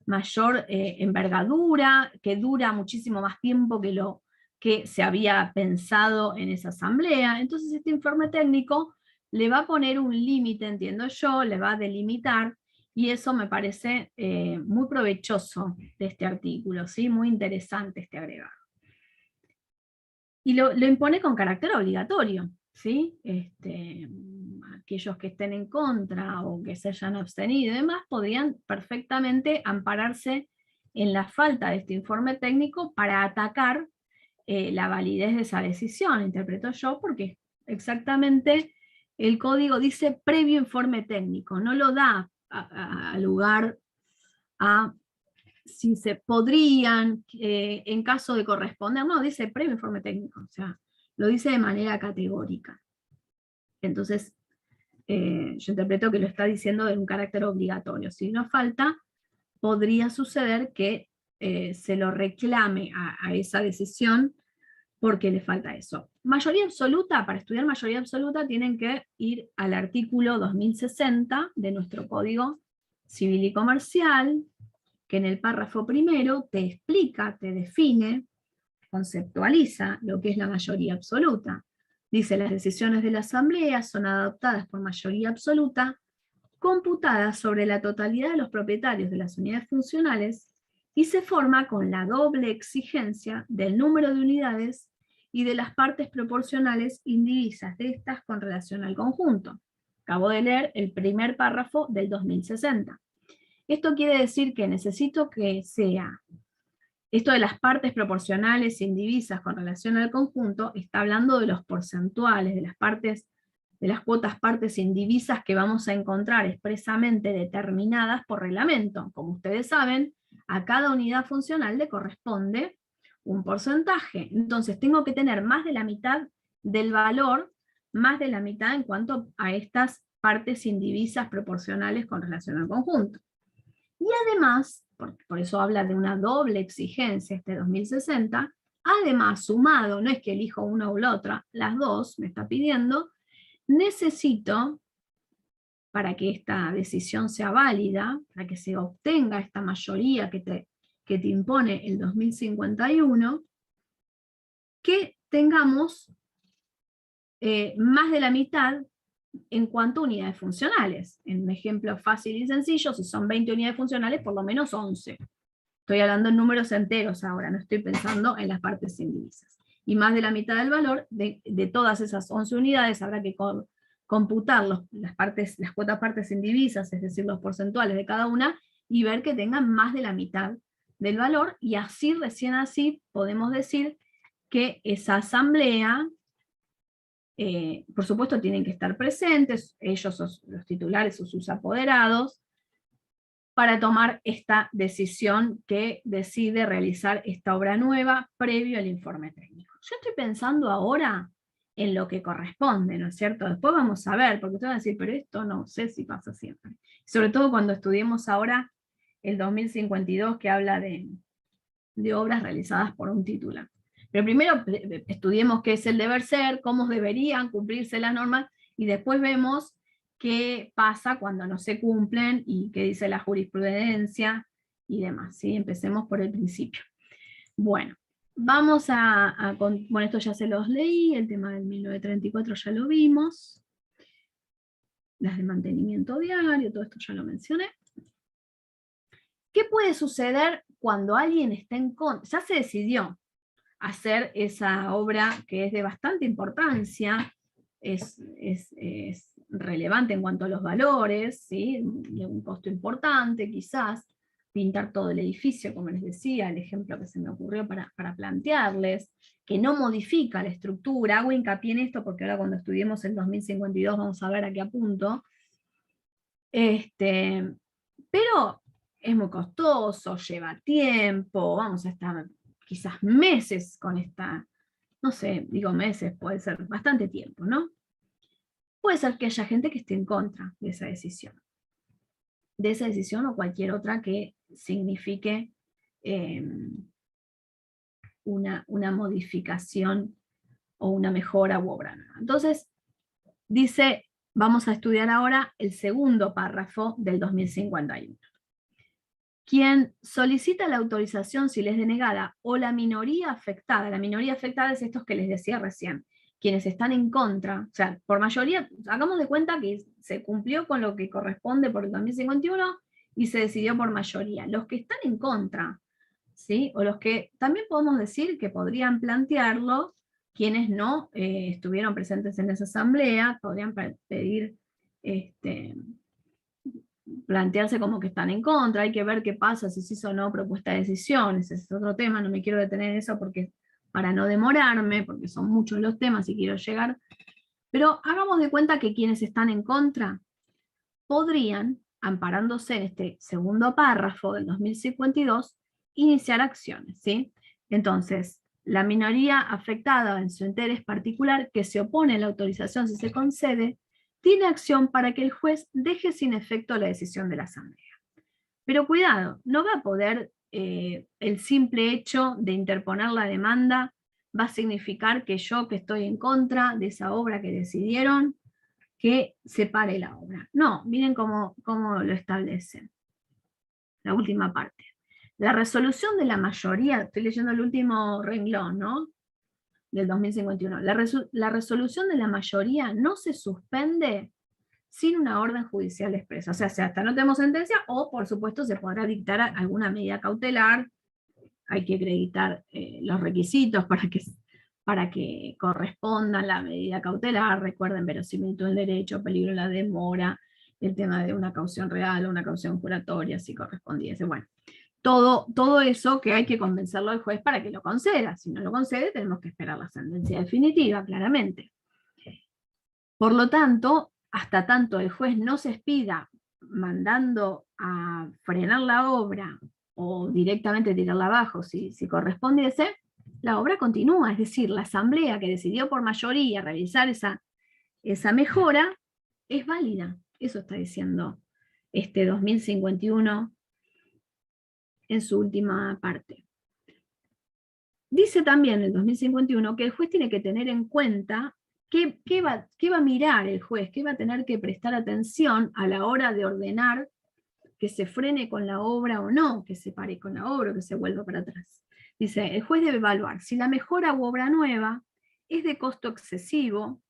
mayor envergadura, que dura muchísimo más tiempo que lo que se había pensado en esa asamblea. Entonces este informe técnico le va a poner un límite, entiendo yo, le va a delimitar, y eso me parece muy provechoso de este artículo, ¿sí? Muy interesante este agregado. Y lo impone con carácter obligatorio, ¿sí? Aquellos que estén en contra o que se hayan abstenido y demás podrían perfectamente ampararse en la falta de este informe técnico para atacar la validez de esa decisión, interpreto yo, porque exactamente el código dice previo informe técnico, no lo da a lugar a si se podrían, en caso de corresponder, no, dice previo informe técnico, o sea, lo dice de manera categórica. Entonces, yo interpreto que lo está diciendo de un carácter obligatorio. Si no falta, podría suceder que se lo reclame a esa decisión porque le falta eso. Mayoría absoluta, para estudiar mayoría absoluta tienen que ir al artículo 2060 de nuestro Código Civil y Comercial, que en el párrafo primero te explica, te define, conceptualiza lo que es la mayoría absoluta. Dice, las decisiones de la Asamblea son adoptadas por mayoría absoluta, computadas sobre la totalidad de los propietarios de las unidades funcionales, y se forma con la doble exigencia del número de unidades y de las partes proporcionales indivisas de estas con relación al conjunto. Acabo de leer el primer párrafo del 2060. Esto quiere decir que necesito que sea, esto de las partes proporcionales e indivisas con relación al conjunto, está hablando de los porcentuales, de las partes de las cuotas partes indivisas que vamos a encontrar expresamente determinadas por reglamento. Como ustedes saben, a cada unidad funcional le corresponde un porcentaje. Entonces tengo que tener más de la mitad del valor, más de la mitad en cuanto a estas partes indivisas proporcionales con relación al conjunto. Y además, por eso habla de una doble exigencia este 2060, además sumado, no es que elijo una o la otra, las dos me está pidiendo, necesito, para que esta decisión sea válida, para que se obtenga esta mayoría que te impone el 2051, que tengamos más de la mitad en cuanto a unidades funcionales. En un ejemplo fácil y sencillo, si son 20 unidades funcionales, por lo menos 11. Estoy hablando en números enteros ahora, no estoy pensando en las partes indivisas. Y más de la mitad del valor de todas esas 11 unidades habrá que computar las cuotas partes indivisas, es decir, los porcentuales de cada una, y ver que tengan más de la mitad del valor, y así, recién así, podemos decir que esa asamblea, por supuesto tienen que estar presentes, ellos los titulares o sus apoderados, para tomar esta decisión que decide realizar esta obra nueva previo al informe técnico. Yo estoy pensando ahora en lo que corresponde, ¿no es cierto? Después vamos a ver, porque ustedes van a decir, pero esto no sé si pasa siempre. Sobre todo cuando estudiemos ahora el 2052, que habla de obras realizadas por un titular. Pero primero estudiemos qué es el deber ser, cómo deberían cumplirse las normas, y después vemos qué pasa cuando no se cumplen y qué dice la jurisprudencia y demás. ¿Sí? Empecemos por el principio. Bueno, vamos bueno, esto ya se los leí, el tema del 1934 ya lo vimos, las de mantenimiento diario, todo esto ya lo mencioné. ¿Qué puede suceder cuando alguien está en contra? Ya se decidió hacer esa obra que es de bastante importancia, es relevante en cuanto a los valores, ¿sí? De un costo importante quizás, pintar todo el edificio, como les decía, el ejemplo que se me ocurrió para plantearles, que no modifica la estructura. Hago hincapié en esto porque ahora cuando estudiemos el 2052 vamos a ver a qué apunto. Pero es muy costoso, lleva tiempo, vamos a estar quizás meses con esta, no sé, digo meses, puede ser bastante tiempo, ¿no? Puede ser que haya gente que esté en contra de esa decisión o cualquier otra que signifique una modificación o una mejora u obra nueva. Entonces, dice, vamos a estudiar ahora el segundo párrafo del 2051. Quien solicita la autorización si le es denegada, o la minoría afectada es estos que les decía recién, quienes están en contra, o sea, por mayoría, hagamos de cuenta que se cumplió con lo que corresponde por el 2051 y se decidió por mayoría. Los que están en contra, ¿sí? O los que también podemos decir que podrían plantearlo, quienes no estuvieron presentes en esa asamblea, podrían pedir plantearse como que están en contra, hay que ver qué pasa, si se hizo o no propuesta de decisiones, ese es otro tema, no me quiero detener en eso porque para no demorarme, porque son muchos los temas y quiero llegar, pero hagamos de cuenta que quienes están en contra podrían, amparándose en este segundo párrafo del 2052, iniciar acciones, ¿sí? Entonces, la minoría afectada en su interés particular que se opone a la autorización si se concede, tiene acción para que el juez deje sin efecto la decisión de la asamblea. Pero cuidado, no va a poder, el simple hecho de interponer la demanda va a significar que yo, que estoy en contra de esa obra que decidieron, que separe la obra. No, miren cómo lo establecen. La última parte. La resolución de la mayoría, estoy leyendo el último renglón, ¿no? Del 2051. La resolución de la mayoría no se suspende sin una orden judicial expresa. O sea, si hasta no tenemos sentencia, o por supuesto se podrá dictar alguna medida cautelar, hay que acreditar los requisitos para que correspondan la medida cautelar, recuerden verosimilitud del derecho, peligro de la demora, el tema de una caución real o una caución juratoria, si correspondiese. Bueno, todo eso que hay que convencerlo al juez para que lo conceda. Si no lo concede, tenemos que esperar la sentencia definitiva, claramente. Por lo tanto, hasta tanto el juez no se expida mandando a frenar la obra o directamente tirarla abajo si correspondiese, la obra continúa. Es decir, la asamblea que decidió por mayoría realizar esa mejora es válida. Eso está diciendo este 2051 en su última parte. Dice también el 2051 que el juez tiene que tener en cuenta qué va a mirar el juez, qué va a tener que prestar atención a la hora de ordenar que se frene con la obra o no, que se pare con la obra o que se vuelva para atrás. Dice, el juez debe evaluar si la mejora u obra nueva es de costo excesivo,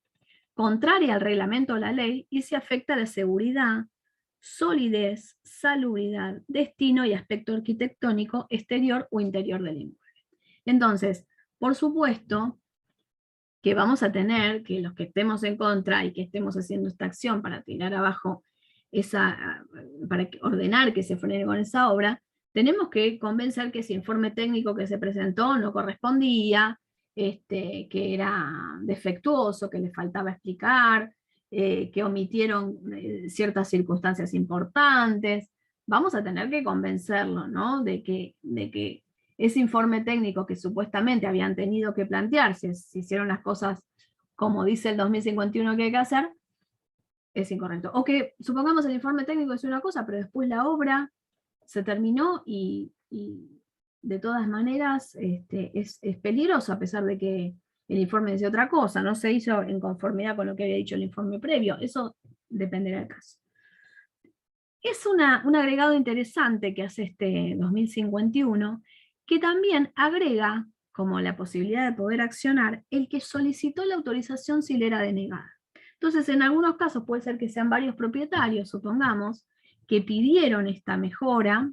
contraria al reglamento o la ley, y si afecta a la seguridad, solidez, salubridad, destino y aspecto arquitectónico exterior o interior del inmueble. Entonces, por supuesto que vamos a tener que los que estemos en contra y que estemos haciendo esta acción para tirar abajo para ordenar que se frene con esa obra, tenemos que convencer que ese informe técnico que se presentó no correspondía, que era defectuoso, que le faltaba explicar, que omitieron ciertas circunstancias importantes. Vamos a tener que convencerlo, ¿no? de que ese informe técnico que supuestamente habían tenido que plantearse, si hicieron las cosas como dice el 2051 que hay que hacer, es incorrecto. O que supongamos el informe técnico es una cosa, pero después la obra se terminó y de todas maneras es peligroso, a pesar de que el informe dice otra cosa, no se hizo en conformidad con lo que había dicho el informe previo. Eso dependerá del caso. Es un agregado interesante que hace este 2051, que también agrega como la posibilidad de poder accionar el que solicitó la autorización si le era denegada. Entonces, en algunos casos puede ser que sean varios propietarios, supongamos, que pidieron esta mejora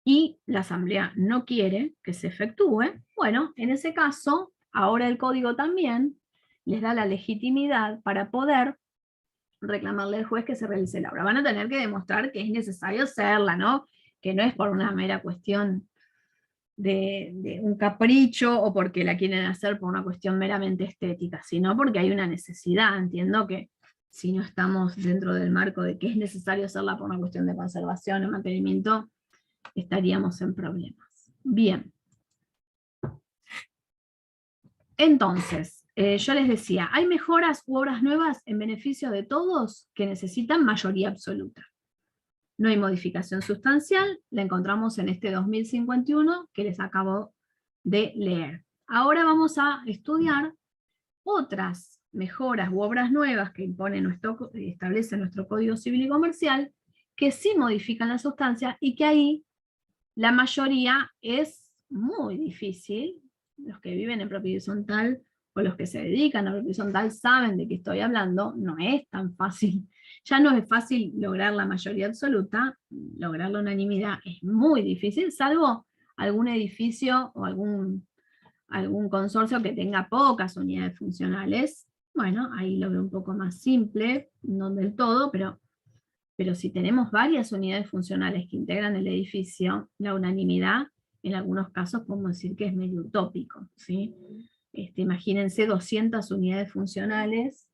y la asamblea no quiere que se efectúe. Bueno, en ese caso, ahora el código también les da la legitimidad para poder reclamarle al juez que se realice la obra. Van a tener que demostrar que es necesario hacerla, ¿no? Que no es por una mera cuestión de un capricho o porque la quieren hacer por una cuestión meramente estética, sino porque hay una necesidad. Entiendo que si no estamos dentro del marco de que es necesario hacerla por una cuestión de conservación o mantenimiento, estaríamos en problemas. Bien. Entonces, yo les decía, hay mejoras u obras nuevas en beneficio de todos que necesitan mayoría absoluta. No hay modificación sustancial, la encontramos en este 2051 que les acabo de leer. Ahora vamos a estudiar otras mejoras u obras nuevas que establece nuestro Código Civil y Comercial, que sí modifican la sustancia y que ahí la mayoría es muy difícil. Los que viven en propiedad horizontal o los que se dedican a propiedad horizontal saben de qué estoy hablando, no es tan fácil. Ya no es fácil lograr la mayoría absoluta, lograr la unanimidad es muy difícil, salvo algún edificio o algún consorcio que tenga pocas unidades funcionales. Bueno, ahí lo veo un poco más simple, no del todo, pero si tenemos varias unidades funcionales que integran el edificio, la unanimidad en algunos casos podemos decir que es medio utópico, ¿sí? Imagínense 200 unidades funcionales,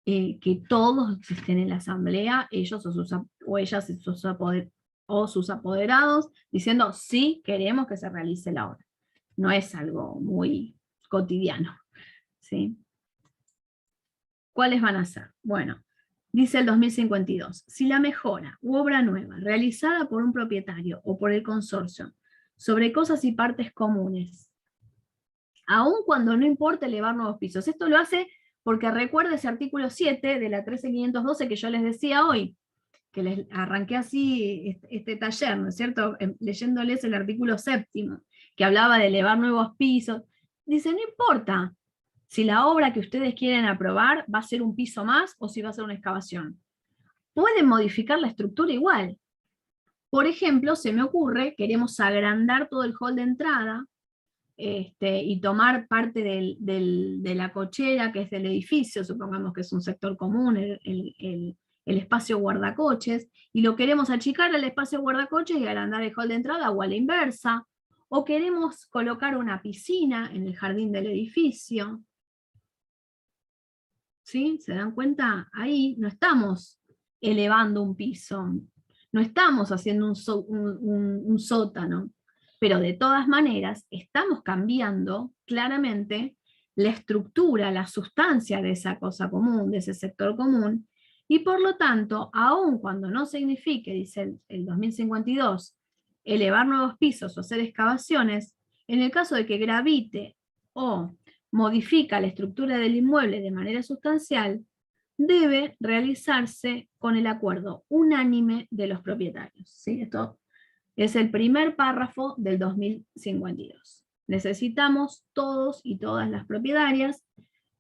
que todos estén en la asamblea, ellos o ellas o sus apoderados, diciendo sí queremos que se realice la obra. No es algo muy cotidiano, ¿sí? ¿Cuáles van a ser? Bueno, dice el 2052, si la mejora u obra nueva realizada por un propietario o por el consorcio sobre cosas y partes comunes, aun cuando no importa elevar nuevos pisos. Esto lo hace porque recuerda ese artículo 7 de la 13512 que yo les decía hoy, que les arranqué así este taller, ¿no es cierto? Leyéndoles el artículo 7º, que hablaba de elevar nuevos pisos. Dice, no importa si la obra que ustedes quieren aprobar va a ser un piso más o si va a ser una excavación. Pueden modificar la estructura igual. Por ejemplo, se me ocurre, queremos agrandar todo el hall de entrada, y tomar parte de la cochera que es del edificio, supongamos que es un sector común, el espacio guardacoches, y lo queremos achicar al espacio guardacoches y agrandar el hall de entrada o a la inversa, o queremos colocar una piscina en el jardín del edificio. ¿sí? ¿Se dan cuenta? Ahí no estamos elevando un piso, no estamos haciendo un sótano, pero de todas maneras estamos cambiando claramente la estructura, la sustancia de esa cosa común, de ese sector común, y por lo tanto, aun cuando no signifique, dice el 2052, elevar nuevos pisos o hacer excavaciones, en el caso de que gravite o modifica la estructura del inmueble de manera sustancial, debe realizarse con el acuerdo unánime de los propietarios. ¿Sí? Esto es el primer párrafo del 2052. Necesitamos todos y todas las propietarias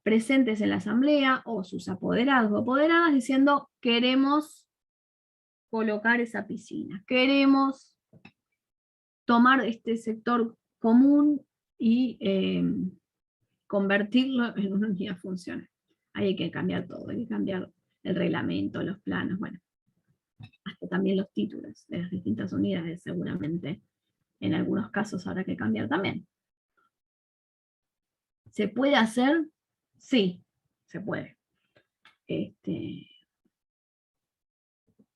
presentes en la asamblea o sus apoderados o apoderadas diciendo queremos colocar esa piscina, queremos tomar este sector común y convertirlo en una unidad funcional. Ahí hay que cambiar todo, hay que cambiar el reglamento, los planos, bueno, hasta también los títulos de las distintas unidades, seguramente en algunos casos habrá que cambiar también. ¿Se puede hacer? Sí, se puede.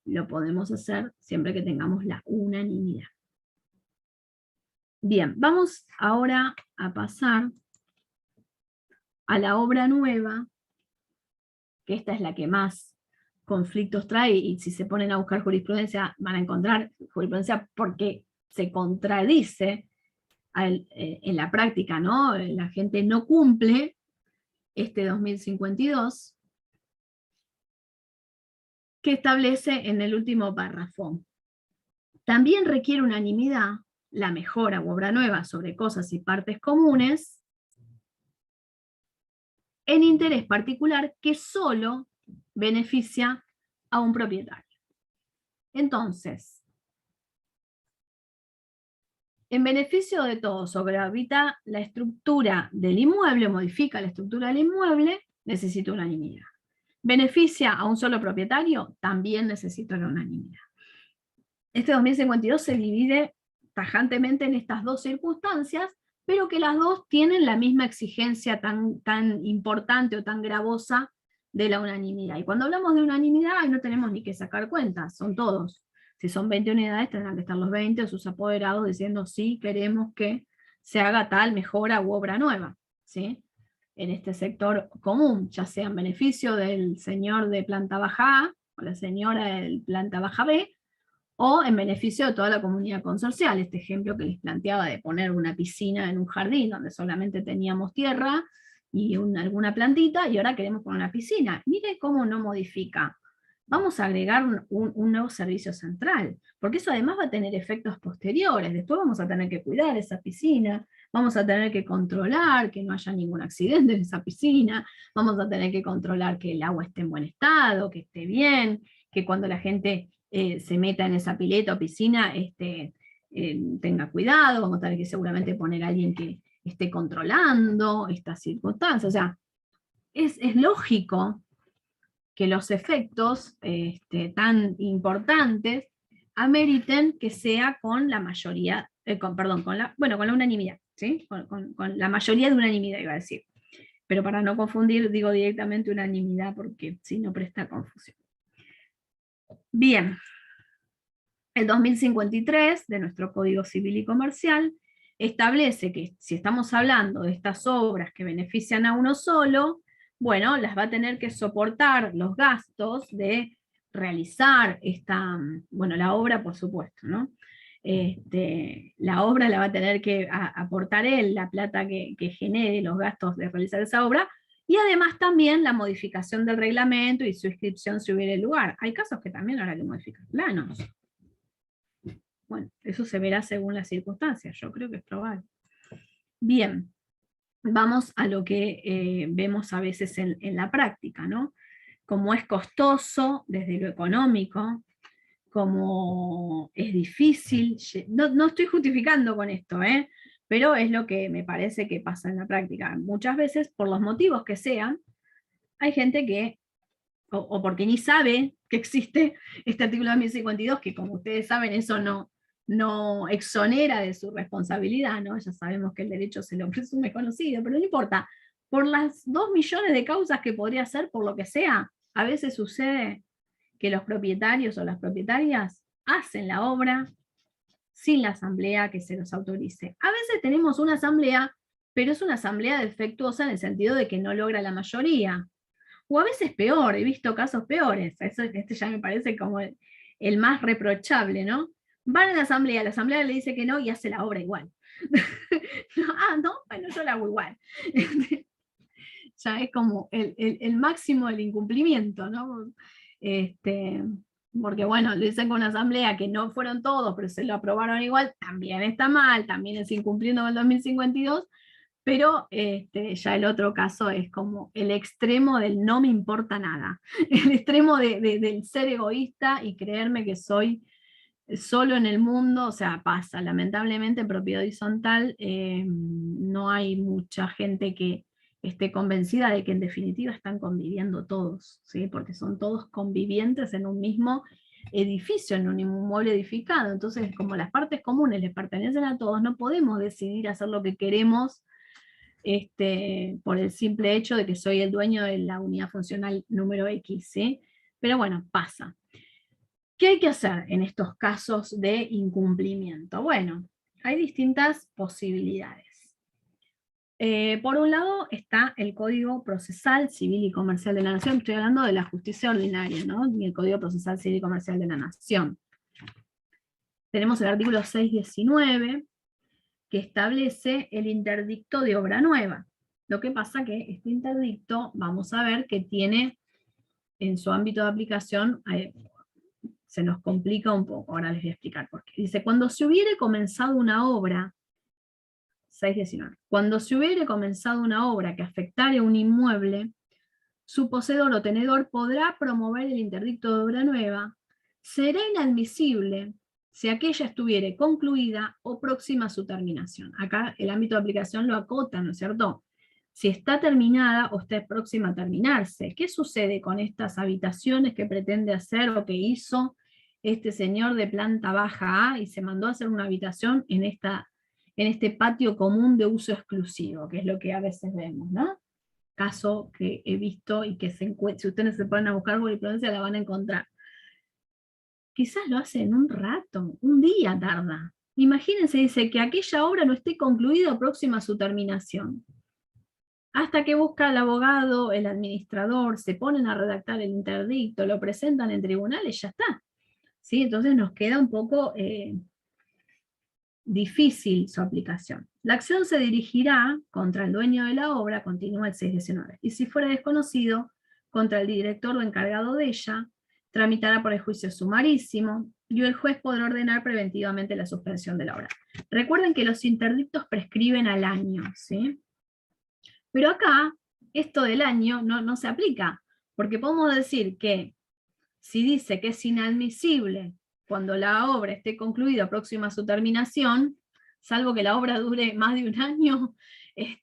Lo podemos hacer siempre que tengamos la unanimidad. Bien, vamos ahora a pasar a la obra nueva, que esta es la que más conflictos trae, y si se ponen a buscar jurisprudencia van a encontrar jurisprudencia porque se contradice en la práctica, ¿no? La gente no cumple este 2052, que establece en el último párrafo. También requiere unanimidad la mejora u obra nueva sobre cosas y partes comunes en interés particular que solo beneficia a un propietario. Entonces, en beneficio de todos o gravita la estructura del inmueble, modifica la estructura del inmueble, necesita unanimidad. Beneficia a un solo propietario, también necesita la unanimidad. Este 2052 se divide tajantemente en estas dos circunstancias, pero que las dos tienen la misma exigencia tan importante o tan gravosa de la unanimidad. Y cuando hablamos de unanimidad, no tenemos ni que sacar cuentas, son todos. Si son 20 unidades, tendrán que estar los 20 o sus apoderados diciendo sí, queremos que se haga tal mejora u obra nueva, ¿sí? En este sector común, ya sea en beneficio del señor de planta baja A o la señora de planta baja B, o en beneficio de toda la comunidad consorcial. Este ejemplo que les planteaba de poner una piscina en un jardín donde solamente teníamos tierra y alguna plantita, y ahora queremos poner una piscina. Mire cómo no modifica. Vamos a agregar un nuevo servicio central, porque eso además va a tener efectos posteriores. Después vamos a tener que cuidar esa piscina, vamos a tener que controlar que no haya ningún accidente en esa piscina, vamos a tener que controlar que el agua esté en buen estado, que esté bien, que cuando la gente se meta en esa pileta o piscina tenga cuidado, vamos a tener que seguramente poner a alguien que esté controlando estas circunstancias. O sea, es lógico que los efectos tan importantes ameriten que sea con la mayoría, con la unanimidad, ¿sí? Con la mayoría de unanimidad, iba a decir. Pero para no confundir, digo directamente unanimidad, porque si no presta confusión. Bien, el 2053 de nuestro Código Civil y Comercial establece que si estamos hablando de estas obras que benefician a uno solo, bueno, las va a tener que soportar los gastos de realizar la obra, por supuesto, ¿no? La obra la va a tener que aportar él, la plata que genere los gastos de realizar esa obra, y además también la modificación del reglamento y su inscripción si hubiera lugar. Hay casos que también habrá que modificar planos. Bueno, eso se verá según las circunstancias, yo creo que es probable. Bien, vamos a lo que vemos a veces en la práctica, ¿no? Como es costoso desde lo económico, como es difícil, no estoy justificando con esto, pero es lo que me parece que pasa en la práctica. Muchas veces, por los motivos que sean, hay gente que, o porque ni sabe que existe este artículo 2052, que como ustedes saben, eso no exonera de su responsabilidad, ¿no? Ya sabemos que el derecho se lo presume conocido, pero no importa, por las 2 millones de causas que podría ser, por lo que sea, a veces sucede que los propietarios o las propietarias hacen la obra sin la asamblea que se los autorice. A veces tenemos una asamblea, pero es una asamblea defectuosa en el sentido de que no logra la mayoría. O a veces peor, he visto casos peores. Este ya me parece como el más reprochable, ¿no? Van a la asamblea le dice que no y hace la obra igual. No, bueno, yo la hago igual. Ya es como el máximo del incumplimiento, ¿no? Porque bueno, le dicen con una asamblea que no fueron todos, pero se lo aprobaron igual, también está mal, también es incumpliendo con el 2052, pero ya el otro caso es como el extremo del no me importa nada, el extremo del ser egoísta y creerme que soy solo en el mundo, o sea, pasa, lamentablemente en propiedad horizontal no hay mucha gente que esté convencida de que en definitiva están conviviendo todos, ¿sí? Porque son todos convivientes en un mismo edificio, en un inmueble edificado, entonces como las partes comunes les pertenecen a todos, no podemos decidir hacer lo que queremos por el simple hecho de que soy el dueño de la unidad funcional número X, ¿sí? Pero bueno, pasa. ¿Qué hay que hacer en estos casos de incumplimiento? Bueno, hay distintas posibilidades. Por un lado está el Código Procesal Civil y Comercial de la Nación, estoy hablando de la justicia ordinaria, ¿no? Y el Código Procesal Civil y Comercial de la Nación. Tenemos el artículo 619, que establece el interdicto de obra nueva. Lo que pasa que este interdicto, vamos a ver que tiene en su ámbito de aplicación, se nos complica un poco, ahora les voy a explicar por qué. Dice, cuando se hubiere comenzado una obra, 619, cuando se hubiere comenzado una obra que afectare un inmueble, su poseedor o tenedor podrá promover el interdicto de obra nueva, será inadmisible si aquella estuviere concluida o próxima a su terminación. Acá el ámbito de aplicación lo acota, ¿no es cierto? Si está terminada o está próxima a terminarse. ¿Qué sucede con estas habitaciones que pretende hacer o que hizo este señor de planta baja A y se mandó a hacer una habitación en este patio común de uso exclusivo, que es lo que a veces vemos, ¿no? Caso que he visto y que si ustedes se ponen a buscar jurisprudencia la van a encontrar. Quizás lo hace en un rato, un día tarda. Imagínense, dice que aquella obra no esté concluida o próxima a su terminación. Hasta que busca el abogado, el administrador, se ponen a redactar el interdicto, lo presentan en tribunales, ya está. ¿Sí? Entonces nos queda un poco difícil su aplicación. La acción se dirigirá contra el dueño de la obra, continúa el 619, y si fuera desconocido, contra el director o encargado de ella, tramitará por el juicio sumarísimo, y el juez podrá ordenar preventivamente la suspensión de la obra. Recuerden que los interdictos prescriben al año, ¿sí? Pero acá, esto del año no se aplica, porque podemos decir que si dice que es inadmisible cuando la obra esté concluida próxima a su terminación, salvo que la obra dure más de un año, es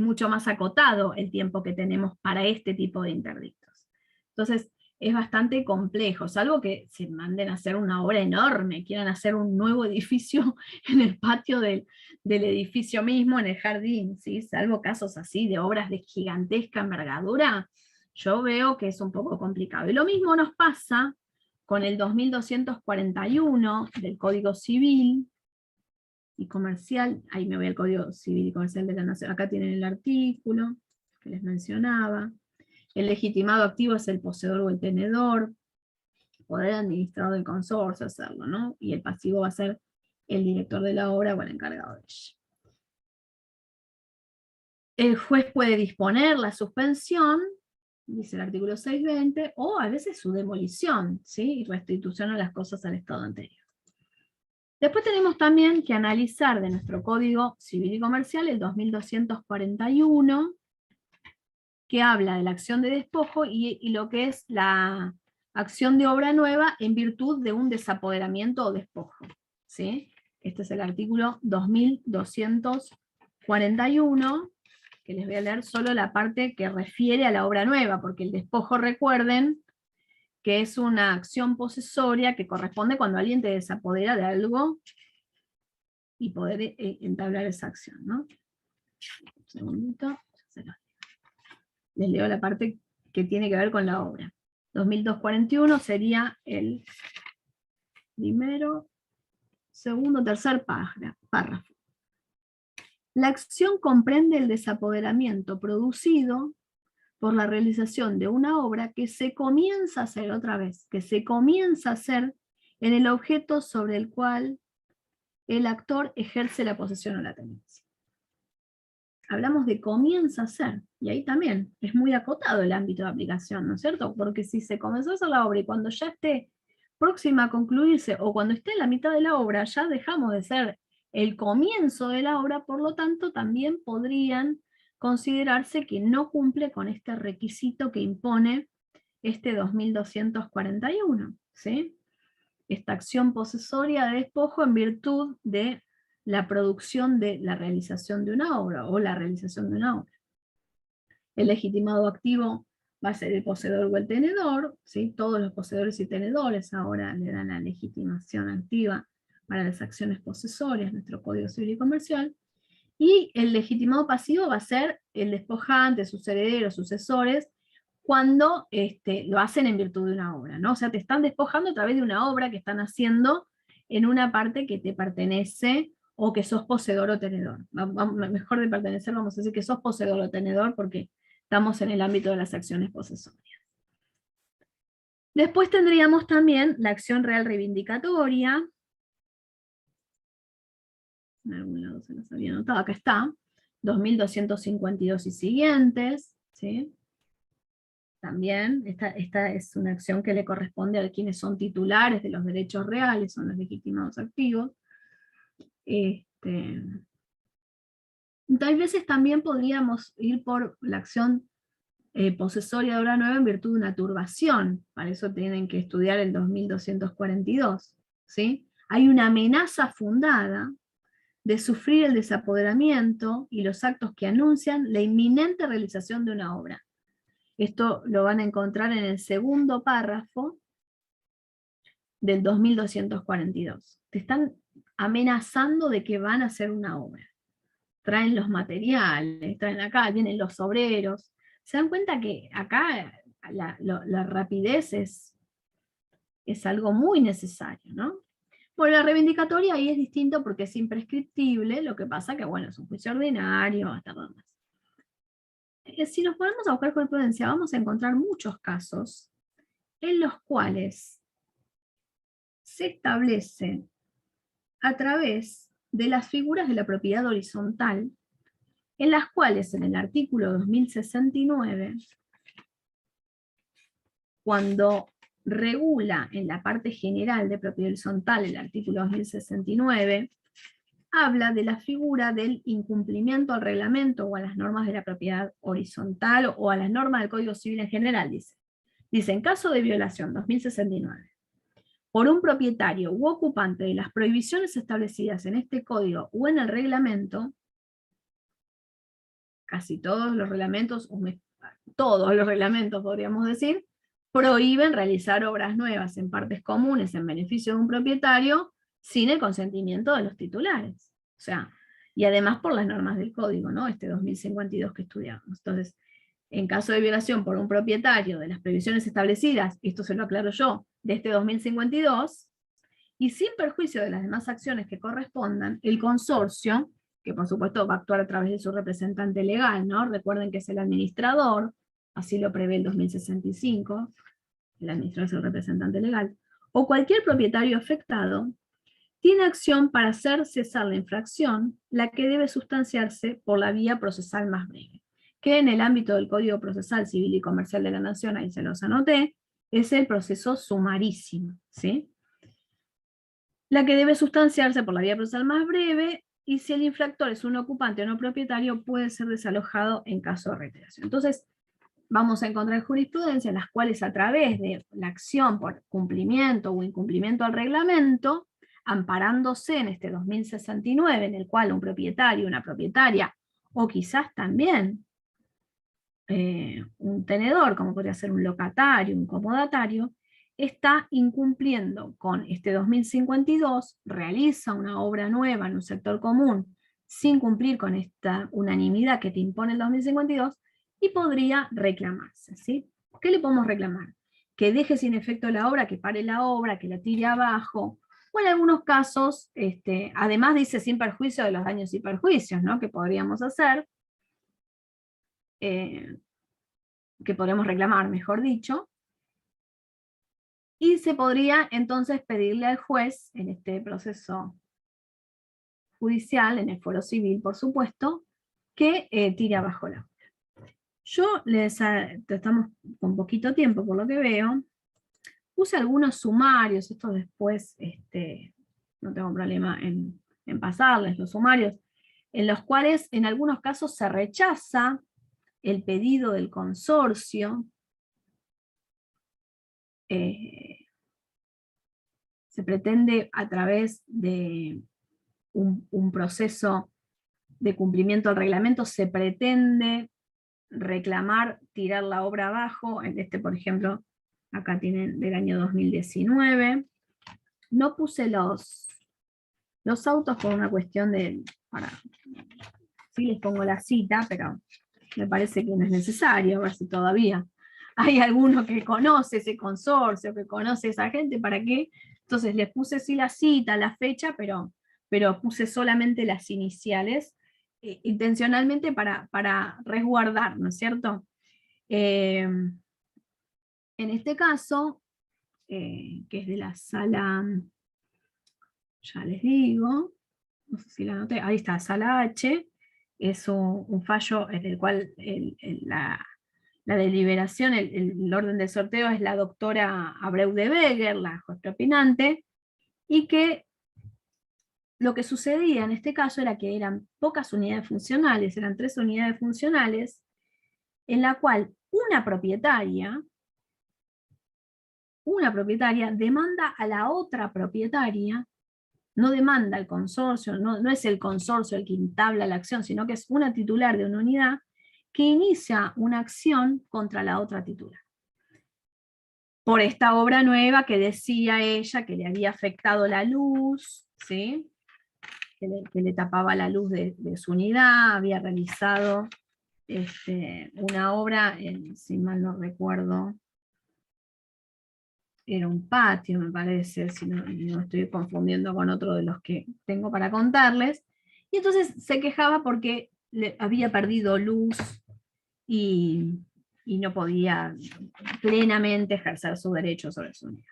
mucho más acotado el tiempo que tenemos para este tipo de interdictos. Entonces, es bastante complejo, salvo que se manden a hacer una obra enorme, quieran hacer un nuevo edificio en el patio del edificio mismo, en el jardín, ¿sí? Salvo casos así de obras de gigantesca envergadura, yo veo que es un poco complicado. Y lo mismo nos pasa con el 2241 del Código Civil y Comercial, ahí me voy al Código Civil y Comercial de la Nación, acá tienen el artículo que les mencionaba. El legitimado activo es el poseedor o el tenedor, poder administrador del consorcio hacerlo, ¿no? Y el pasivo va a ser el director de la obra o el encargado de ella. El juez puede disponer la suspensión, dice el artículo 620, o a veces su demolición, ¿sí? Y restitución a las cosas al estado anterior. Después tenemos también que analizar de nuestro Código Civil y Comercial el 2241, que habla de la acción de despojo y lo que es la acción de obra nueva en virtud de un desapoderamiento o despojo, ¿sí? Este es el artículo 2241, que les voy a leer solo la parte que refiere a la obra nueva, porque el despojo, recuerden, que es una acción posesoria que corresponde cuando alguien te desapodera de algo y poder entablar esa acción, ¿no? segundito, les leo la parte que tiene que ver con la obra. 2241 sería el primero, segundo, tercer párrafo. La acción comprende el desapoderamiento producido por la realización de una obra que se comienza a hacer otra vez, que se comienza a hacer en el objeto sobre el cual el actor ejerce la posesión o la tenencia. Hablamos de comienza a hacer, y ahí también es muy acotado el ámbito de aplicación, ¿no es cierto? Porque si se comenzó a hacer la obra y cuando ya esté próxima a concluirse, o cuando esté en la mitad de la obra, ya dejamos de ser el comienzo de la obra, por lo tanto también podrían considerarse que no cumple con este requisito que impone este 2241, ¿sí? Esta acción posesoria de despojo en virtud de la producción de la realización de una obra, o la realización de una obra. El legitimado activo va a ser el poseedor o el tenedor, ¿sí? Todos los poseedores y tenedores ahora le dan la legitimación activa para las acciones posesorias, nuestro Código Civil y Comercial, y el legitimado pasivo va a ser el despojante, sus herederos, sucesores, cuando lo hacen en virtud de una obra, ¿no? O sea, te están despojando a través de una obra que están haciendo en una parte que te pertenece, o que sos poseedor o tenedor. Mejor de pertenecer vamos a decir que sos poseedor o tenedor, porque estamos en el ámbito de las acciones posesorias. Después tendríamos también la acción real reivindicatoria. En algún lado se los había anotado, acá está, 2252 y siguientes, ¿sí? También, esta es una acción que le corresponde a quienes son titulares de los derechos reales, son los legitimados activos. Tal veces también podríamos ir por la acción posesoria de obra nueva en virtud de una turbación, para eso tienen que estudiar el 2242, ¿sí? Hay una amenaza fundada de sufrir el desapoderamiento y los actos que anuncian la inminente realización de una obra. Esto lo van a encontrar en el segundo párrafo del 2242. Te están amenazando de que van a hacer una obra. Traen los materiales, traen acá, vienen los obreros. Se dan cuenta que acá la rapidez es algo muy necesario, ¿no? Bueno, la reivindicatoria ahí es distinto porque es imprescriptible, lo que pasa que, bueno, es un juicio ordinario, hasta más. Si nos ponemos a buscar jurisprudencia, vamos a encontrar muchos casos en los cuales se establece a través de las figuras de la propiedad horizontal, en las cuales en el artículo 2069, cuando regula en la parte general de propiedad horizontal, el artículo 2069, habla de la figura del incumplimiento al reglamento o a las normas de la propiedad horizontal o a las normas del Código Civil en general, dice. Dice, en caso de violación, 2069, por un propietario u ocupante de las prohibiciones establecidas en este código o en el reglamento, casi todos los reglamentos podríamos decir, prohíben realizar obras nuevas en partes comunes en beneficio de un propietario sin el consentimiento de los titulares. O sea, y además por las normas del código, ¿no? Este 2052 que estudiamos. Entonces, en caso de violación por un propietario de las previsiones establecidas, esto se lo aclaro yo, de este 2052, y sin perjuicio de las demás acciones que correspondan, el consorcio, que por supuesto va a actuar a través de su representante legal, ¿no? Recuerden que es el administrador, así lo prevé el 2065, el administrador es el representante legal, o cualquier propietario afectado, tiene acción para hacer cesar la infracción, la que debe sustanciarse por la vía procesal más breve, que en el ámbito del Código Procesal Civil y Comercial de la Nación, ahí se los anoté, es el proceso sumarísimo, ¿sí? La que debe sustanciarse por la vía procesal más breve, y si el infractor es un ocupante o no propietario, puede ser desalojado en caso de reiteración. Entonces, vamos a encontrar jurisprudencia en las cuales a través de la acción por cumplimiento o incumplimiento al reglamento, amparándose en este 2069, en el cual un propietario, una propietaria, o quizás también un tenedor, como podría ser un locatario, un comodatario, está incumpliendo con este 2052, realiza una obra nueva en un sector común sin cumplir con esta unanimidad que te impone el 2052 y podría reclamarse, ¿sí? ¿Qué le podemos reclamar? Que deje sin efecto la obra, que pare la obra, que la tire abajo, o en algunos casos, además dice sin perjuicio de los daños y perjuicios, ¿no? Que podríamos hacer, que podremos reclamar, mejor dicho, y se podría entonces pedirle al juez, en este proceso judicial, en el foro civil, por supuesto, que tire abajo la obra. Yo estamos con poquito tiempo, por lo que veo, puse algunos sumarios, esto después no tengo problema en pasarles los sumarios, en los cuales en algunos casos se rechaza el pedido del consorcio, se pretende a través de un proceso de cumplimiento del reglamento, se pretende reclamar, tirar la obra abajo, en por ejemplo, acá tienen del año 2019, no puse los autos por una cuestión de, sí les pongo la cita, pero me parece que no es necesario, a ver si todavía hay alguno que conoce ese consorcio, que conoce a esa gente, ¿para qué? Entonces les puse sí la cita, la fecha, pero puse solamente las iniciales, intencionalmente para resguardar, ¿no es cierto? En este caso, que es de la sala, ya les digo, no sé si la anoté, ahí está, sala H, es un fallo en el cual la deliberación, el orden de sorteo es la doctora Abreu de Beger, la juez propinante, y que lo que sucedía en este caso era que eran pocas unidades funcionales, eran 3 unidades funcionales, en la cual una propietaria demanda a la otra propietaria, no demanda al consorcio, no es el consorcio el que entabla la acción, sino que es una titular de una unidad que inicia una acción contra la otra titular. Por esta obra nueva que decía ella que le había afectado la luz, ¿sí? que le tapaba la luz de su unidad, había realizado una obra, si mal no recuerdo, era un patio, me parece, si no estoy confundiendo con otro de los que tengo para contarles, y entonces se quejaba porque había perdido luz y no podía plenamente ejercer su derecho sobre su unidad.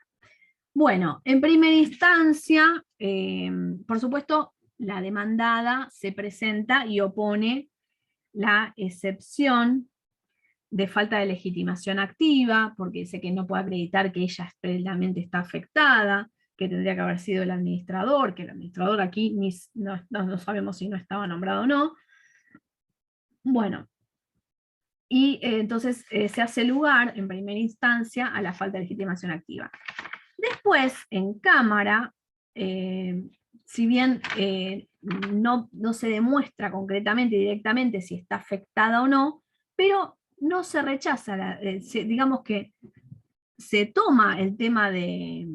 Bueno, en primera instancia, por supuesto, la demandada se presenta y opone la excepción de falta de legitimación activa, porque dice que no puede acreditar que ella plenamente está afectada, que tendría que haber sido el administrador, que el administrador aquí no sabemos si no estaba nombrado o no. Bueno, y entonces se hace lugar en primera instancia a la falta de legitimación activa. Después, en cámara, si bien no se demuestra concretamente y directamente si está afectada o no, pero no se rechaza, digamos que se toma el tema de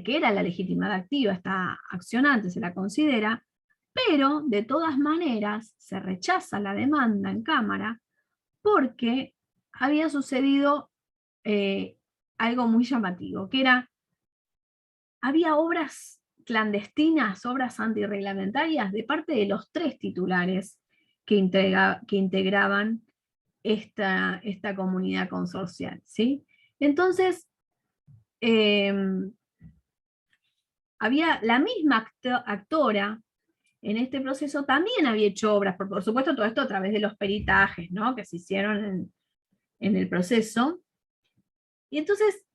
que era la legitimidad activa, está accionante, se la considera, pero de todas maneras se rechaza la demanda en cámara porque había sucedido algo muy llamativo, que era, había obras clandestinas, obras antirreglamentarias de parte de los 3 titulares que integraban esta comunidad consorcial, ¿sí? Entonces, había la misma actora en este proceso, también había hecho obras, por supuesto todo esto a través de los peritajes, ¿no? Que se hicieron en el proceso. Y entonces,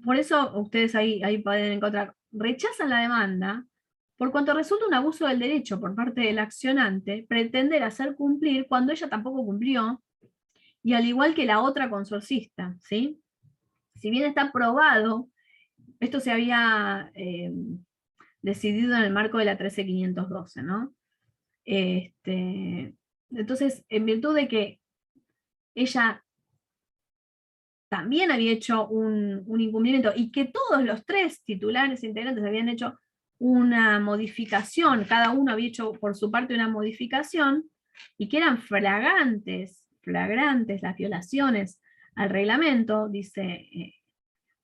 por eso ustedes ahí pueden encontrar, rechazan la demanda, por cuanto resulta un abuso del derecho por parte del accionante pretender hacer cumplir cuando ella tampoco cumplió, y al igual que la otra consorcista, ¿sí? Si bien está probado, esto se había decidido en el marco de la 13512, ¿no? Entonces, en virtud de que ella también había hecho un incumplimiento y que todos los 3 titulares integrantes habían hecho una modificación, cada uno había hecho por su parte una modificación, y que eran flagrantes las violaciones al reglamento, dice,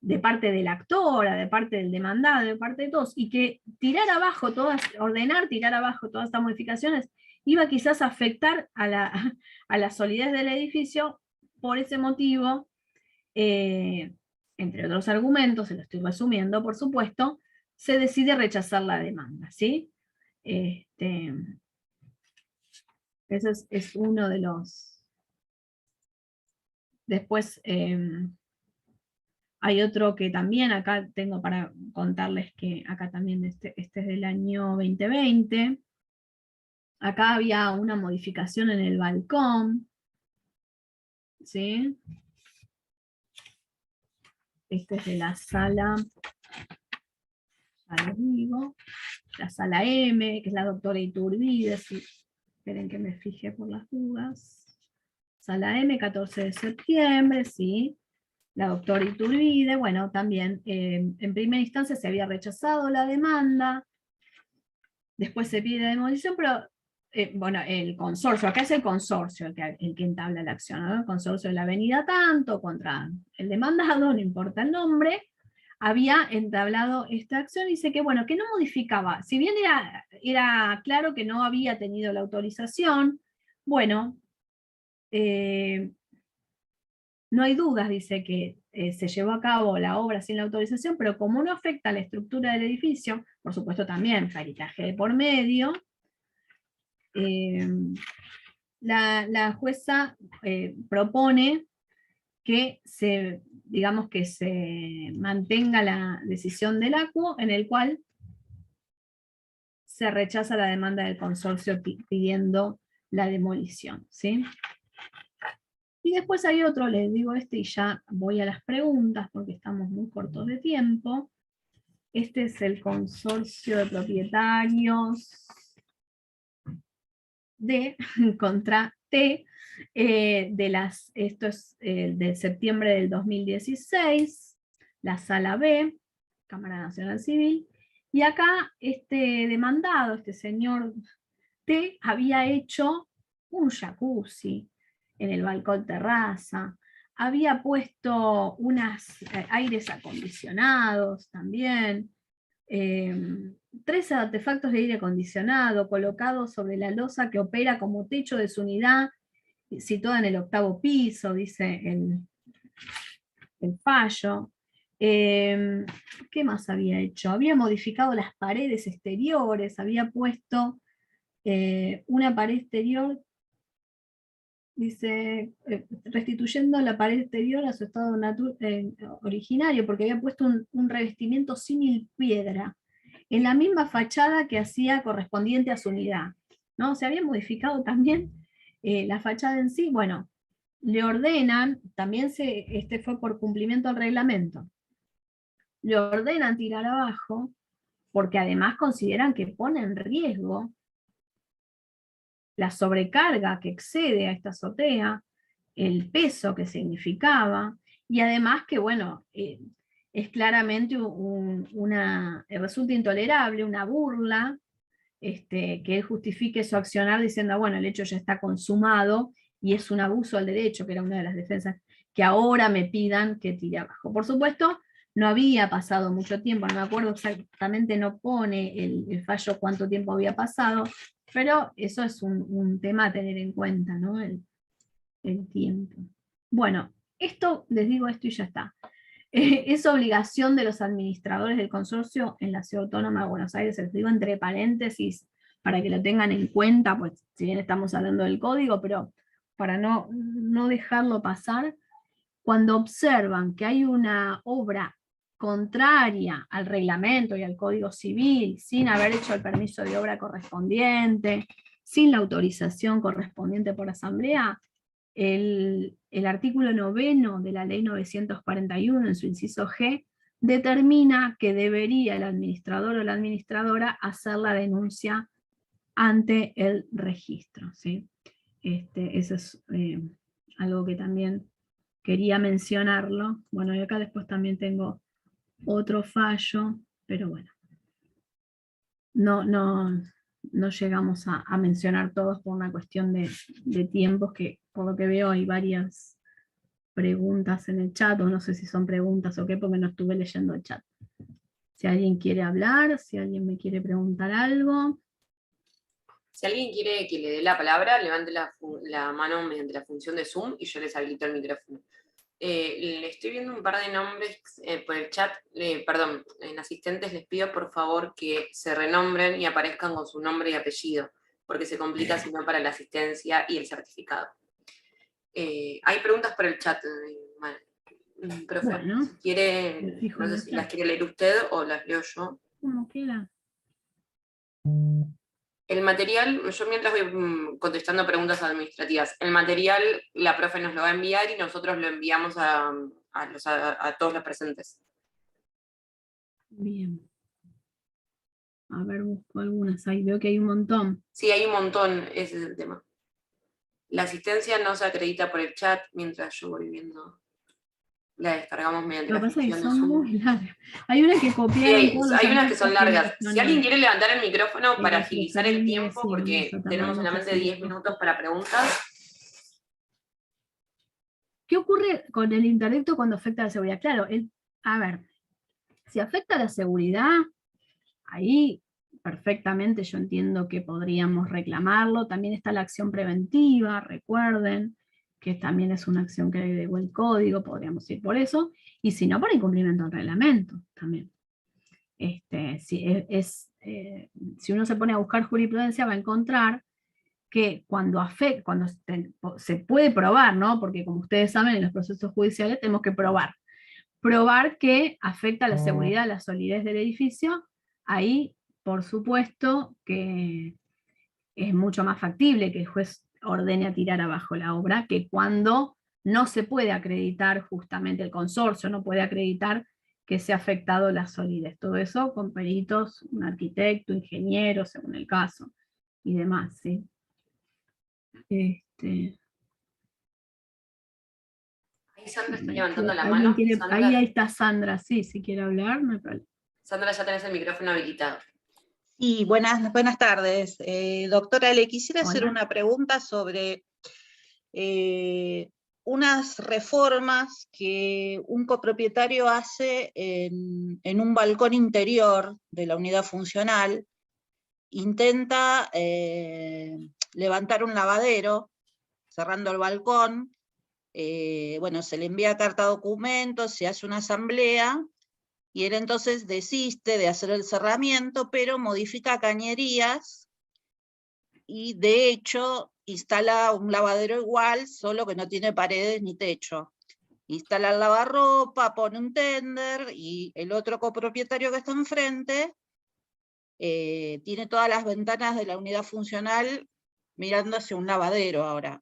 de parte de la actora, de parte del demandado, de parte de todos, y que ordenar tirar abajo todas estas modificaciones iba quizás a afectar a la solidez del edificio. Por ese motivo, entre otros argumentos, se lo estoy resumiendo, por supuesto, se decide rechazar la demanda, ¿sí? Ese es uno de los... Después hay otro que también acá tengo para contarles, que acá también este es del año 2020. Acá había una modificación en el balcón, ¿sí? Este es de la sala, ya les digo, la sala M, que es la doctora Iturbide, ¿sí? Esperen que me fije por las dudas. Sala M, 14 de septiembre, ¿sí? La doctora Iturbide, bueno, también en primera instancia se había rechazado la demanda, después se pide demolición, pero bueno, el consorcio, acá es el consorcio el que entabla la acción, ¿no? El consorcio de la avenida tanto contra el demandado, no importa el nombre, había entablado esta acción, y dice que bueno, que no modificaba, si bien era claro que no había tenido la autorización, bueno, no hay dudas, dice, que se llevó a cabo la obra sin la autorización, pero como no afecta a la estructura del edificio, por supuesto también peritaje de por medio, la jueza propone que digamos que se mantenga la decisión del ACU, en el cual se rechaza la demanda del consorcio pidiendo la demolición, ¿sí? Y después hay otro, les digo y ya voy a las preguntas porque estamos muy cortos de tiempo. Este es el consorcio de propietarios de contra T, esto es de septiembre del 2016, la sala B, Cámara Nacional Civil, y acá este demandado, este señor T, había hecho un jacuzzi en el balcón terraza, había puesto unos aires acondicionados también, 3 artefactos de aire acondicionado colocados sobre la losa que opera como techo de su unidad, situada en el 8º piso, dice el fallo. ¿Qué más había hecho? Había modificado las paredes exteriores, había puesto una pared exterior, dice, restituyendo la pared exterior a su estado originario, porque había puesto un revestimiento símil piedra, en la misma fachada que hacía correspondiente a su unidad, ¿no? Se había modificado también la fachada en sí. Bueno, le ordenan, también este fue por cumplimiento al reglamento, le ordenan tirar abajo, porque además consideran que pone en riesgo la sobrecarga que excede a esta azotea, el peso que significaba, y además que, bueno, es claramente resulta intolerable, una burla, que él justifique su accionar diciendo, bueno, el hecho ya está consumado y es un abuso al derecho, que era una de las defensas, que ahora me pidan que tire abajo. Por supuesto, no había pasado mucho tiempo, no me acuerdo exactamente, no pone el fallo cuánto tiempo había pasado, pero eso es un tema a tener en cuenta, ¿no? El tiempo. Bueno, les digo esto y ya está. Es obligación de los administradores del consorcio en la Ciudad Autónoma de Buenos Aires, se los digo entre paréntesis para que lo tengan en cuenta, pues si bien estamos hablando del código, pero para no dejarlo pasar, cuando observan que hay una obra contraria al reglamento y al Código Civil, sin haber hecho el permiso de obra correspondiente, sin la autorización correspondiente por asamblea, el artículo 9 de la ley 941, en su inciso G, determina que debería el administrador o la administradora hacer la denuncia ante el registro, ¿sí? Eso es algo que también quería mencionarlo. Bueno, y acá después también tengo otro fallo, pero bueno. no llegamos a mencionar todos por una cuestión de tiempos, que por lo que veo hay varias preguntas en el chat, o no sé si son preguntas o qué, porque no estuve leyendo el chat. Si alguien quiere hablar, si alguien me quiere preguntar algo. Si alguien quiere que le dé la palabra, levante la mano mediante la función de Zoom y yo les habilito el micrófono. Le estoy viendo un par de nombres por el chat, perdón, en asistentes les pido por favor que se renombren y aparezcan con su nombre y apellido, porque se complica si no para la asistencia y el certificado. Hay preguntas por el chat, profe, Bueno, si quiere, me fijo no en sé el si chat. las quiere leer usted o las leo yo. Como quiera. El material, yo mientras voy contestando preguntas administrativas, el material la profe nos lo va a enviar y nosotros lo enviamos a todos los presentes. Bien. A ver, busco algunas. Ahí veo que hay un montón. Sí, hay un montón, ese es el tema. La asistencia no se acredita por el chat mientras yo voy viendo. La descargamos mediante Lo la que pasa es que función de son Zoom. muy largas. Hay una que Sí, copiaron todos los hay unas que son anexos largas. Si alguien mencioné. quiere levantar el micrófono para Pero agilizar el preferible, tiempo, sí, vamos porque a tardar tenemos mucho solamente en 10 esto. minutos para preguntas. ¿Qué ocurre con el intelecto cuando afecta a la seguridad? Claro, a ver, si afecta a la seguridad, ahí perfectamente yo entiendo que podríamos reclamarlo. También está la acción preventiva, recuerden, que también es una acción que agregó el código, podríamos ir por eso, y si no, por incumplimiento del reglamento también. Si uno se pone a buscar jurisprudencia, va a encontrar que cuando se puede probar, ¿no? Porque como ustedes saben, en los procesos judiciales tenemos que probar que afecta a la seguridad, a la solidez del edificio. Ahí, por supuesto, que es mucho más factible que el juez ordene a tirar abajo la obra que cuando no se puede acreditar, justamente el consorcio no puede acreditar que se ha afectado la solidez. Todo eso con peritos, un arquitecto, ingeniero, según el caso, y demás, ¿sí? Ahí Sandra está levantando la mano. Ahí está Sandra, sí, si quiere hablar, no hay problema. Sandra, ya tenés el micrófono habilitado. Y buenas tardes. Doctora, le quisiera hacer una pregunta sobre unas reformas que un copropietario hace en un balcón interior de la unidad funcional. Intenta levantar un lavadero, cerrando el balcón. Bueno, se le envía carta documentos, se hace una asamblea, y él entonces desiste de hacer el cerramiento, pero modifica cañerías, y de hecho instala un lavadero igual, solo que no tiene paredes ni techo. Instala el lavarropa, pone un tender, y el otro copropietario que está enfrente tiene todas las ventanas de la unidad funcional mirando hacia un lavadero ahora.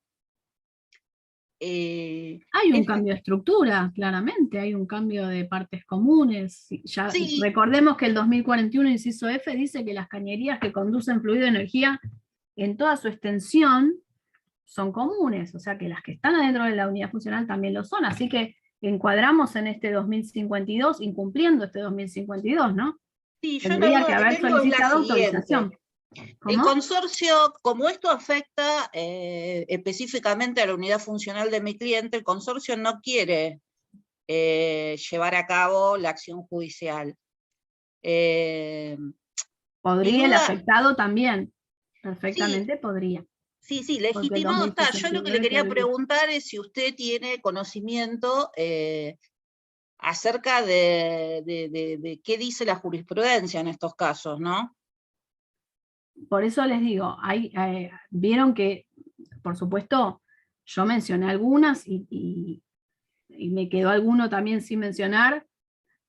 Hay un cambio de estructura, claramente, hay un cambio de partes comunes. Ya Sí. Recordemos que el 2041, inciso F, dice que las cañerías que conducen fluido de energía en toda su extensión son comunes, o sea que las que están adentro de la unidad funcional también lo son, así que encuadramos en este 2052, incumpliendo este 2052, ¿no? Sí, yo Tendría la duda que que haber tengo es la solicitado siguiente. autorización. ¿Cómo? El consorcio, como esto afecta específicamente a la unidad funcional de mi cliente, el consorcio no quiere llevar a cabo la acción judicial. Podría el afectado también, perfectamente sí, podría. Sí, legitimado está. Yo lo que le quería preguntar es si usted tiene conocimiento acerca de qué dice la jurisprudencia en estos casos, ¿no? Por eso les digo, vieron que, por supuesto, yo mencioné algunas y me quedó alguno también sin mencionar.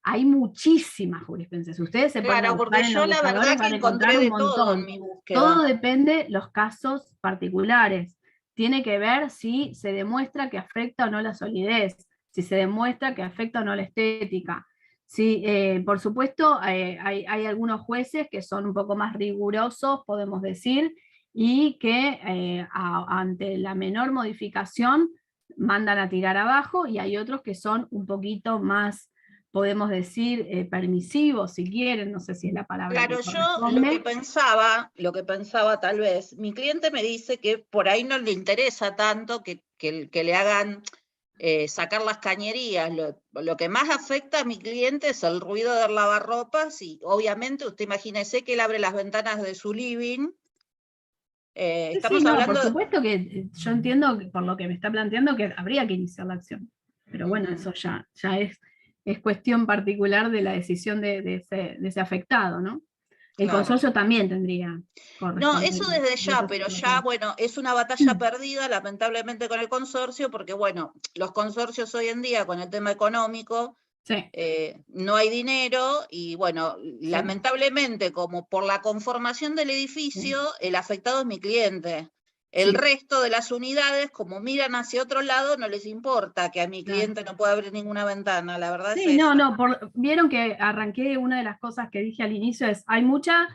Hay muchísimas jurisprudencias. Ustedes se ponen a buscar porque en yo los la verdad que encontré un de montón. todo en mi búsqueda. Todo depende de los casos particulares. Tiene que ver si se demuestra que afecta o no la solidez, si se demuestra que afecta o no la estética. Sí, por supuesto, hay algunos jueces que son un poco más rigurosos, podemos decir, y que ante la menor modificación mandan a tirar abajo, y hay otros que son un poquito más podemos decir permisivo, si quieren, no sé si es la palabra Claro, que yo corresponde. lo que pensaba tal vez, mi cliente me dice que por ahí no le interesa tanto que le hagan sacar las cañerías. Lo que más afecta a mi cliente es el ruido del lavarropas y obviamente usted imagínese que él abre las ventanas de su living. Sí, Estamos no, hablando por supuesto que yo entiendo por lo que me está planteando que habría que iniciar la acción. Pero bueno, eso ya es cuestión particular de la decisión de ese afectado, ¿no? El Claro. consorcio también tendría No, eso desde ya, pero ya, correspondencia. bueno, es una batalla perdida, lamentablemente, con el consorcio, porque, bueno, los consorcios hoy en día, con el tema económico, Sí, no hay dinero, y bueno, sí, lamentablemente, como por la conformación del edificio, el afectado es mi cliente. El sí, resto de las unidades, como miran hacia otro lado, no les importa que a mi claro. cliente no pueda abrir ninguna ventana, la verdad es Sí, no, esa. vieron que arranqué, una de las cosas que dije al inicio es, hay muchas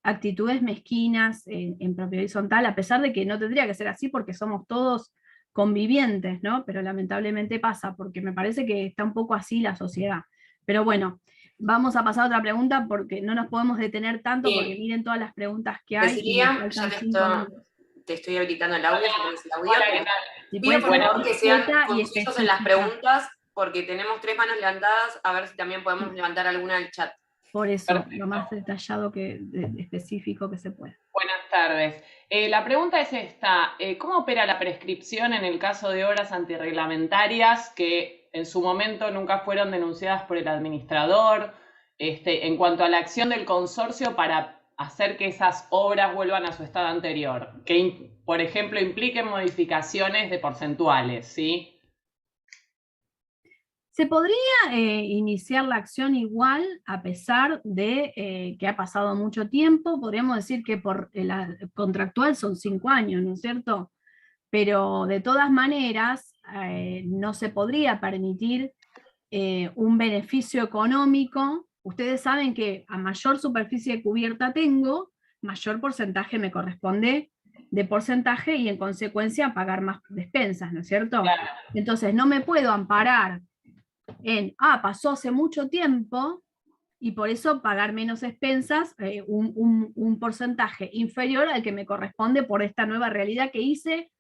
actitudes mezquinas en propiedad horizontal, a pesar de que no tendría que ser así porque somos todos convivientes, ¿no? Pero lamentablemente pasa, porque me parece que está un poco así la sociedad. Pero bueno, vamos a pasar a otra pregunta porque no nos podemos detener tanto, Sí. porque miren todas las preguntas que hay y nos Decía, faltan 5 minutos. te estoy habilitando el audio, ya tenés el audio. Hola, ¿qué tal? Si Pido puede por ser favor que sean discreta y concisos en las específica. preguntas, porque tenemos 3 manos levantadas, a ver si también podemos levantar alguna del chat. Por eso, Perfecto. lo más detallado específico que se pueda. Buenas tardes. La pregunta es esta. ¿Cómo opera la prescripción en el caso de obras antirreglamentarias que en su momento nunca fueron denunciadas por el administrador, en cuanto a la acción del consorcio para hacer que esas obras vuelvan a su estado anterior? Que, por ejemplo, impliquen modificaciones de porcentuales, ¿sí? Se podría iniciar la acción igual, a pesar de que ha pasado mucho tiempo. Podríamos decir que por la contractual son 5 años, ¿no es cierto? Pero de todas maneras, no se podría permitir un beneficio económico. Ustedes saben que a mayor superficie cubierta tengo, mayor porcentaje me corresponde de porcentaje y en consecuencia pagar más despensas, ¿no es cierto? Claro. Entonces no me puedo amparar en, pasó hace mucho tiempo y por eso pagar menos expensas, un porcentaje inferior al que me corresponde por esta nueva realidad que hice,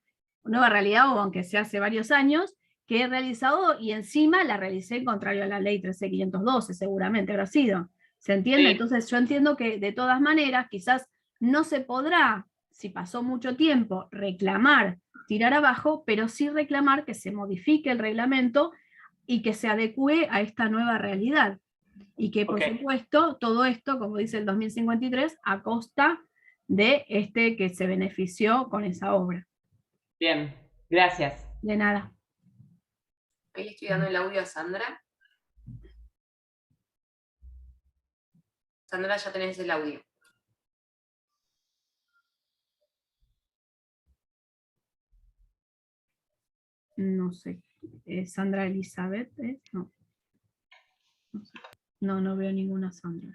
nueva realidad o aunque sea hace varios años, que he realizado y encima la realicé contrario a la ley 13.512, seguramente habrá sido. ¿Se entiende? Sí. Entonces yo entiendo que de todas maneras quizás no se podrá, si pasó mucho tiempo, reclamar, tirar abajo, pero sí reclamar que se modifique el reglamento y que se adecue a esta nueva realidad. Y que, por supuesto, todo esto, como dice el 2053, a costa de este que se benefició con esa obra. Bien, gracias. De nada. Ahí le estoy dando el audio a Sandra. Sandra, ya tenés el audio. No sé. Sandra Elizabeth, no. No veo ninguna Sandra.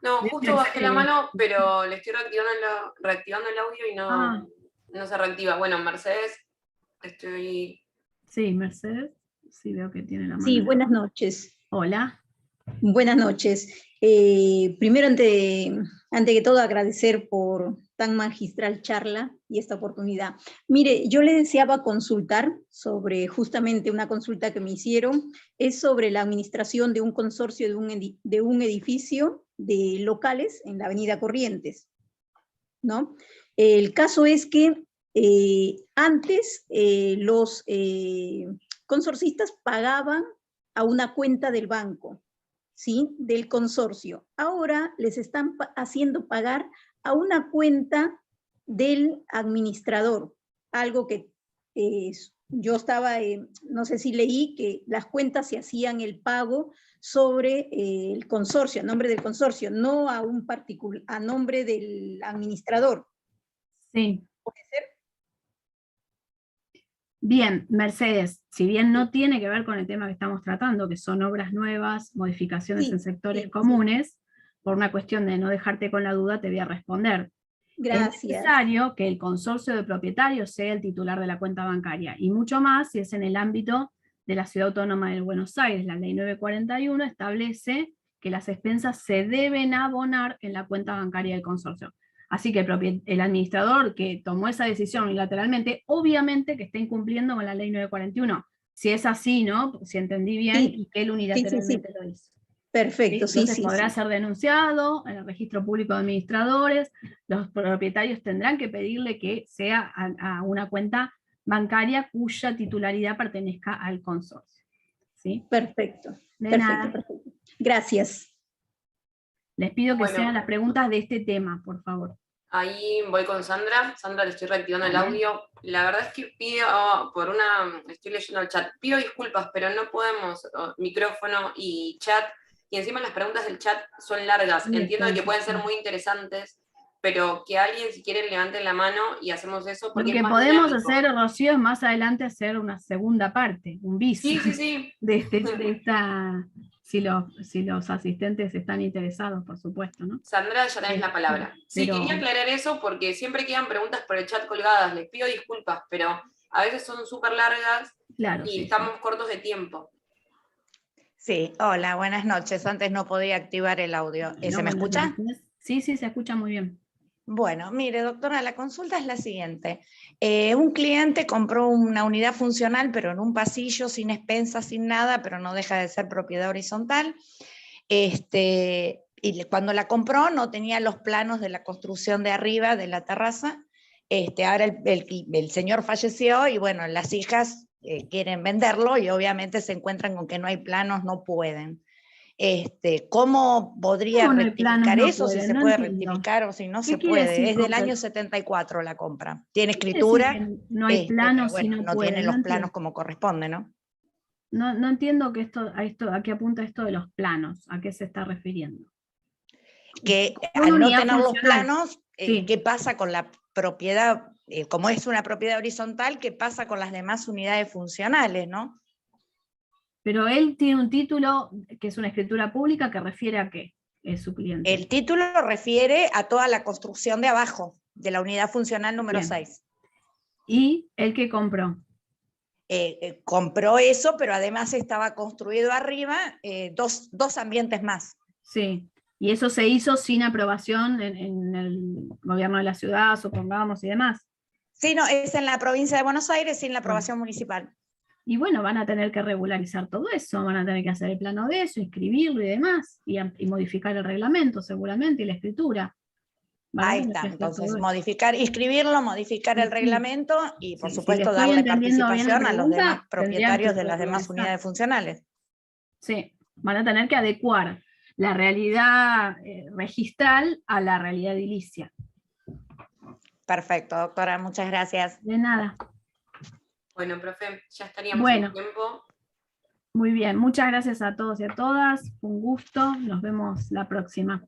No, justo bajé la mano, pero le estoy reactivando el audio y no se reactiva. Bueno, Mercedes, estoy... Sí, Mercedes, sí veo que tiene la mano. Sí, buenas noches. Hola. Buenas noches. Primero, ante que todo, agradecer por tan magistral charla y esta oportunidad. Mire, yo le deseaba consultar sobre justamente una consulta que me hicieron, es sobre la administración de un consorcio de un edificio de locales en la avenida Corrientes, ¿no? El caso es que antes los consorcistas pagaban a una cuenta del banco, ¿sí? Del consorcio. Ahora les están haciendo pagar a una cuenta del administrador, algo que yo estaba, no sé si leí que las cuentas se hacían el pago sobre el consorcio, a nombre del consorcio, no a a nombre del administrador. Sí. ¿Puede ser? Bien, Mercedes, si bien no tiene que ver con el tema que estamos tratando, que son obras nuevas, modificaciones en sectores comunes, por una cuestión de no dejarte con la duda, te voy a responder. Gracias. Es necesario que el consorcio de propietarios sea el titular de la cuenta bancaria, y mucho más si es en el ámbito de la Ciudad Autónoma de Buenos Aires, la ley 941, establece que las expensas se deben abonar en la cuenta bancaria del consorcio. Así que el administrador que tomó esa decisión unilateralmente, obviamente que está incumpliendo con la ley 941. Si es así, ¿no? Si entendí bien, Sí, y que él unilateralmente lo hizo. Perfecto, sí, Entonces sí. podrá Sí. ser denunciado en el registro público de administradores, los propietarios tendrán que pedirle que sea a una cuenta bancaria cuya titularidad pertenezca al consorcio. ¿Sí? Perfecto, De perfecto, nada. perfecto. Gracias. Les pido que Bueno. sean las preguntas de este tema, por favor. Ahí voy con Sandra. Sandra, le estoy reactivando el Vale. audio. La verdad es que estoy leyendo el chat, pido disculpas, pero no podemos micrófono y chat, y encima las preguntas del chat son largas. Sí, Entiendo que entonces, pueden ser sí. muy interesantes, pero que alguien, si quiere, levante la mano y hacemos eso, porque Porque es más podemos dinámico. hacer, Rocío, más adelante hacer una segunda parte, un bis. Sí, sí, sí. de esta, si los asistentes están interesados, por supuesto, ¿no? Sandra, ya tenés la palabra. Sí, Pero- quería aclarar eso porque siempre quedan preguntas por el chat colgadas. Les pido disculpas, pero a veces son súper largas Claro, y sí, estamos cortos de tiempo. Sí, hola, buenas noches. Antes no podía activar el audio. sí. ¿Se me Buenas escucha? noches. Sí, sí, se escucha muy bien. Bueno, mire, doctora, la consulta es la siguiente. Un cliente compró una unidad funcional, pero en un pasillo, sin expensas, sin nada, pero no deja de ser propiedad horizontal. Cuando la compró no tenía los planos de la construcción de arriba, de la terraza. Ahora el señor falleció y bueno, las hijas quieren venderlo y obviamente se encuentran con que no hay planos, no pueden. ¿Cómo podría ¿Cómo no hay planos? rectificar No eso? Si pueden, se no puede entiendo. rectificar o si no ¿Qué se quiere puede. decir Es del con año que- 74 la compra. Tiene ¿Qué quiere decir escritura, que no hay pero planos si bueno, no no pueden? tiene No los planos entiendo. como corresponde, ¿no? No entiendo que a qué apunta esto de los planos, a qué se está refiriendo. Que Una al no unidad tener los funcional. planos, Sí. ¿qué pasa con la propiedad? Como es una propiedad horizontal, ¿qué pasa con las demás unidades funcionales, no? Pero él tiene un título que es una escritura pública que refiere a qué es su cliente. El título refiere a toda la construcción de abajo, de la unidad funcional número Bien. 6. Y el que compró. Compró eso, pero además estaba construido arriba dos ambientes más. Sí. Y eso se hizo sin aprobación en el gobierno de la ciudad, supongamos, y demás. Sí, no, es en la provincia de Buenos Aires sin la aprobación municipal. Y bueno, van a tener que regularizar todo eso, van a tener que hacer el plano de eso, inscribirlo y demás, y modificar el reglamento seguramente y la escritura. Van a Ahí tener está, que hacer entonces todo eso. inscribirlo, modificar el Sí. reglamento y por Sí, supuesto si le estoy darle entendiendo bien la participación a los pregunta, demás propietarios tendrían que de las demás regularizar. unidades funcionales. Sí, van a tener que adecuar la realidad registral a la realidad edilicia. Perfecto, doctora, muchas gracias. De nada. Bueno, profe, ya estaríamos Bueno. en tiempo. Muy bien, muchas gracias a todos y a todas. Un gusto. Nos vemos la próxima.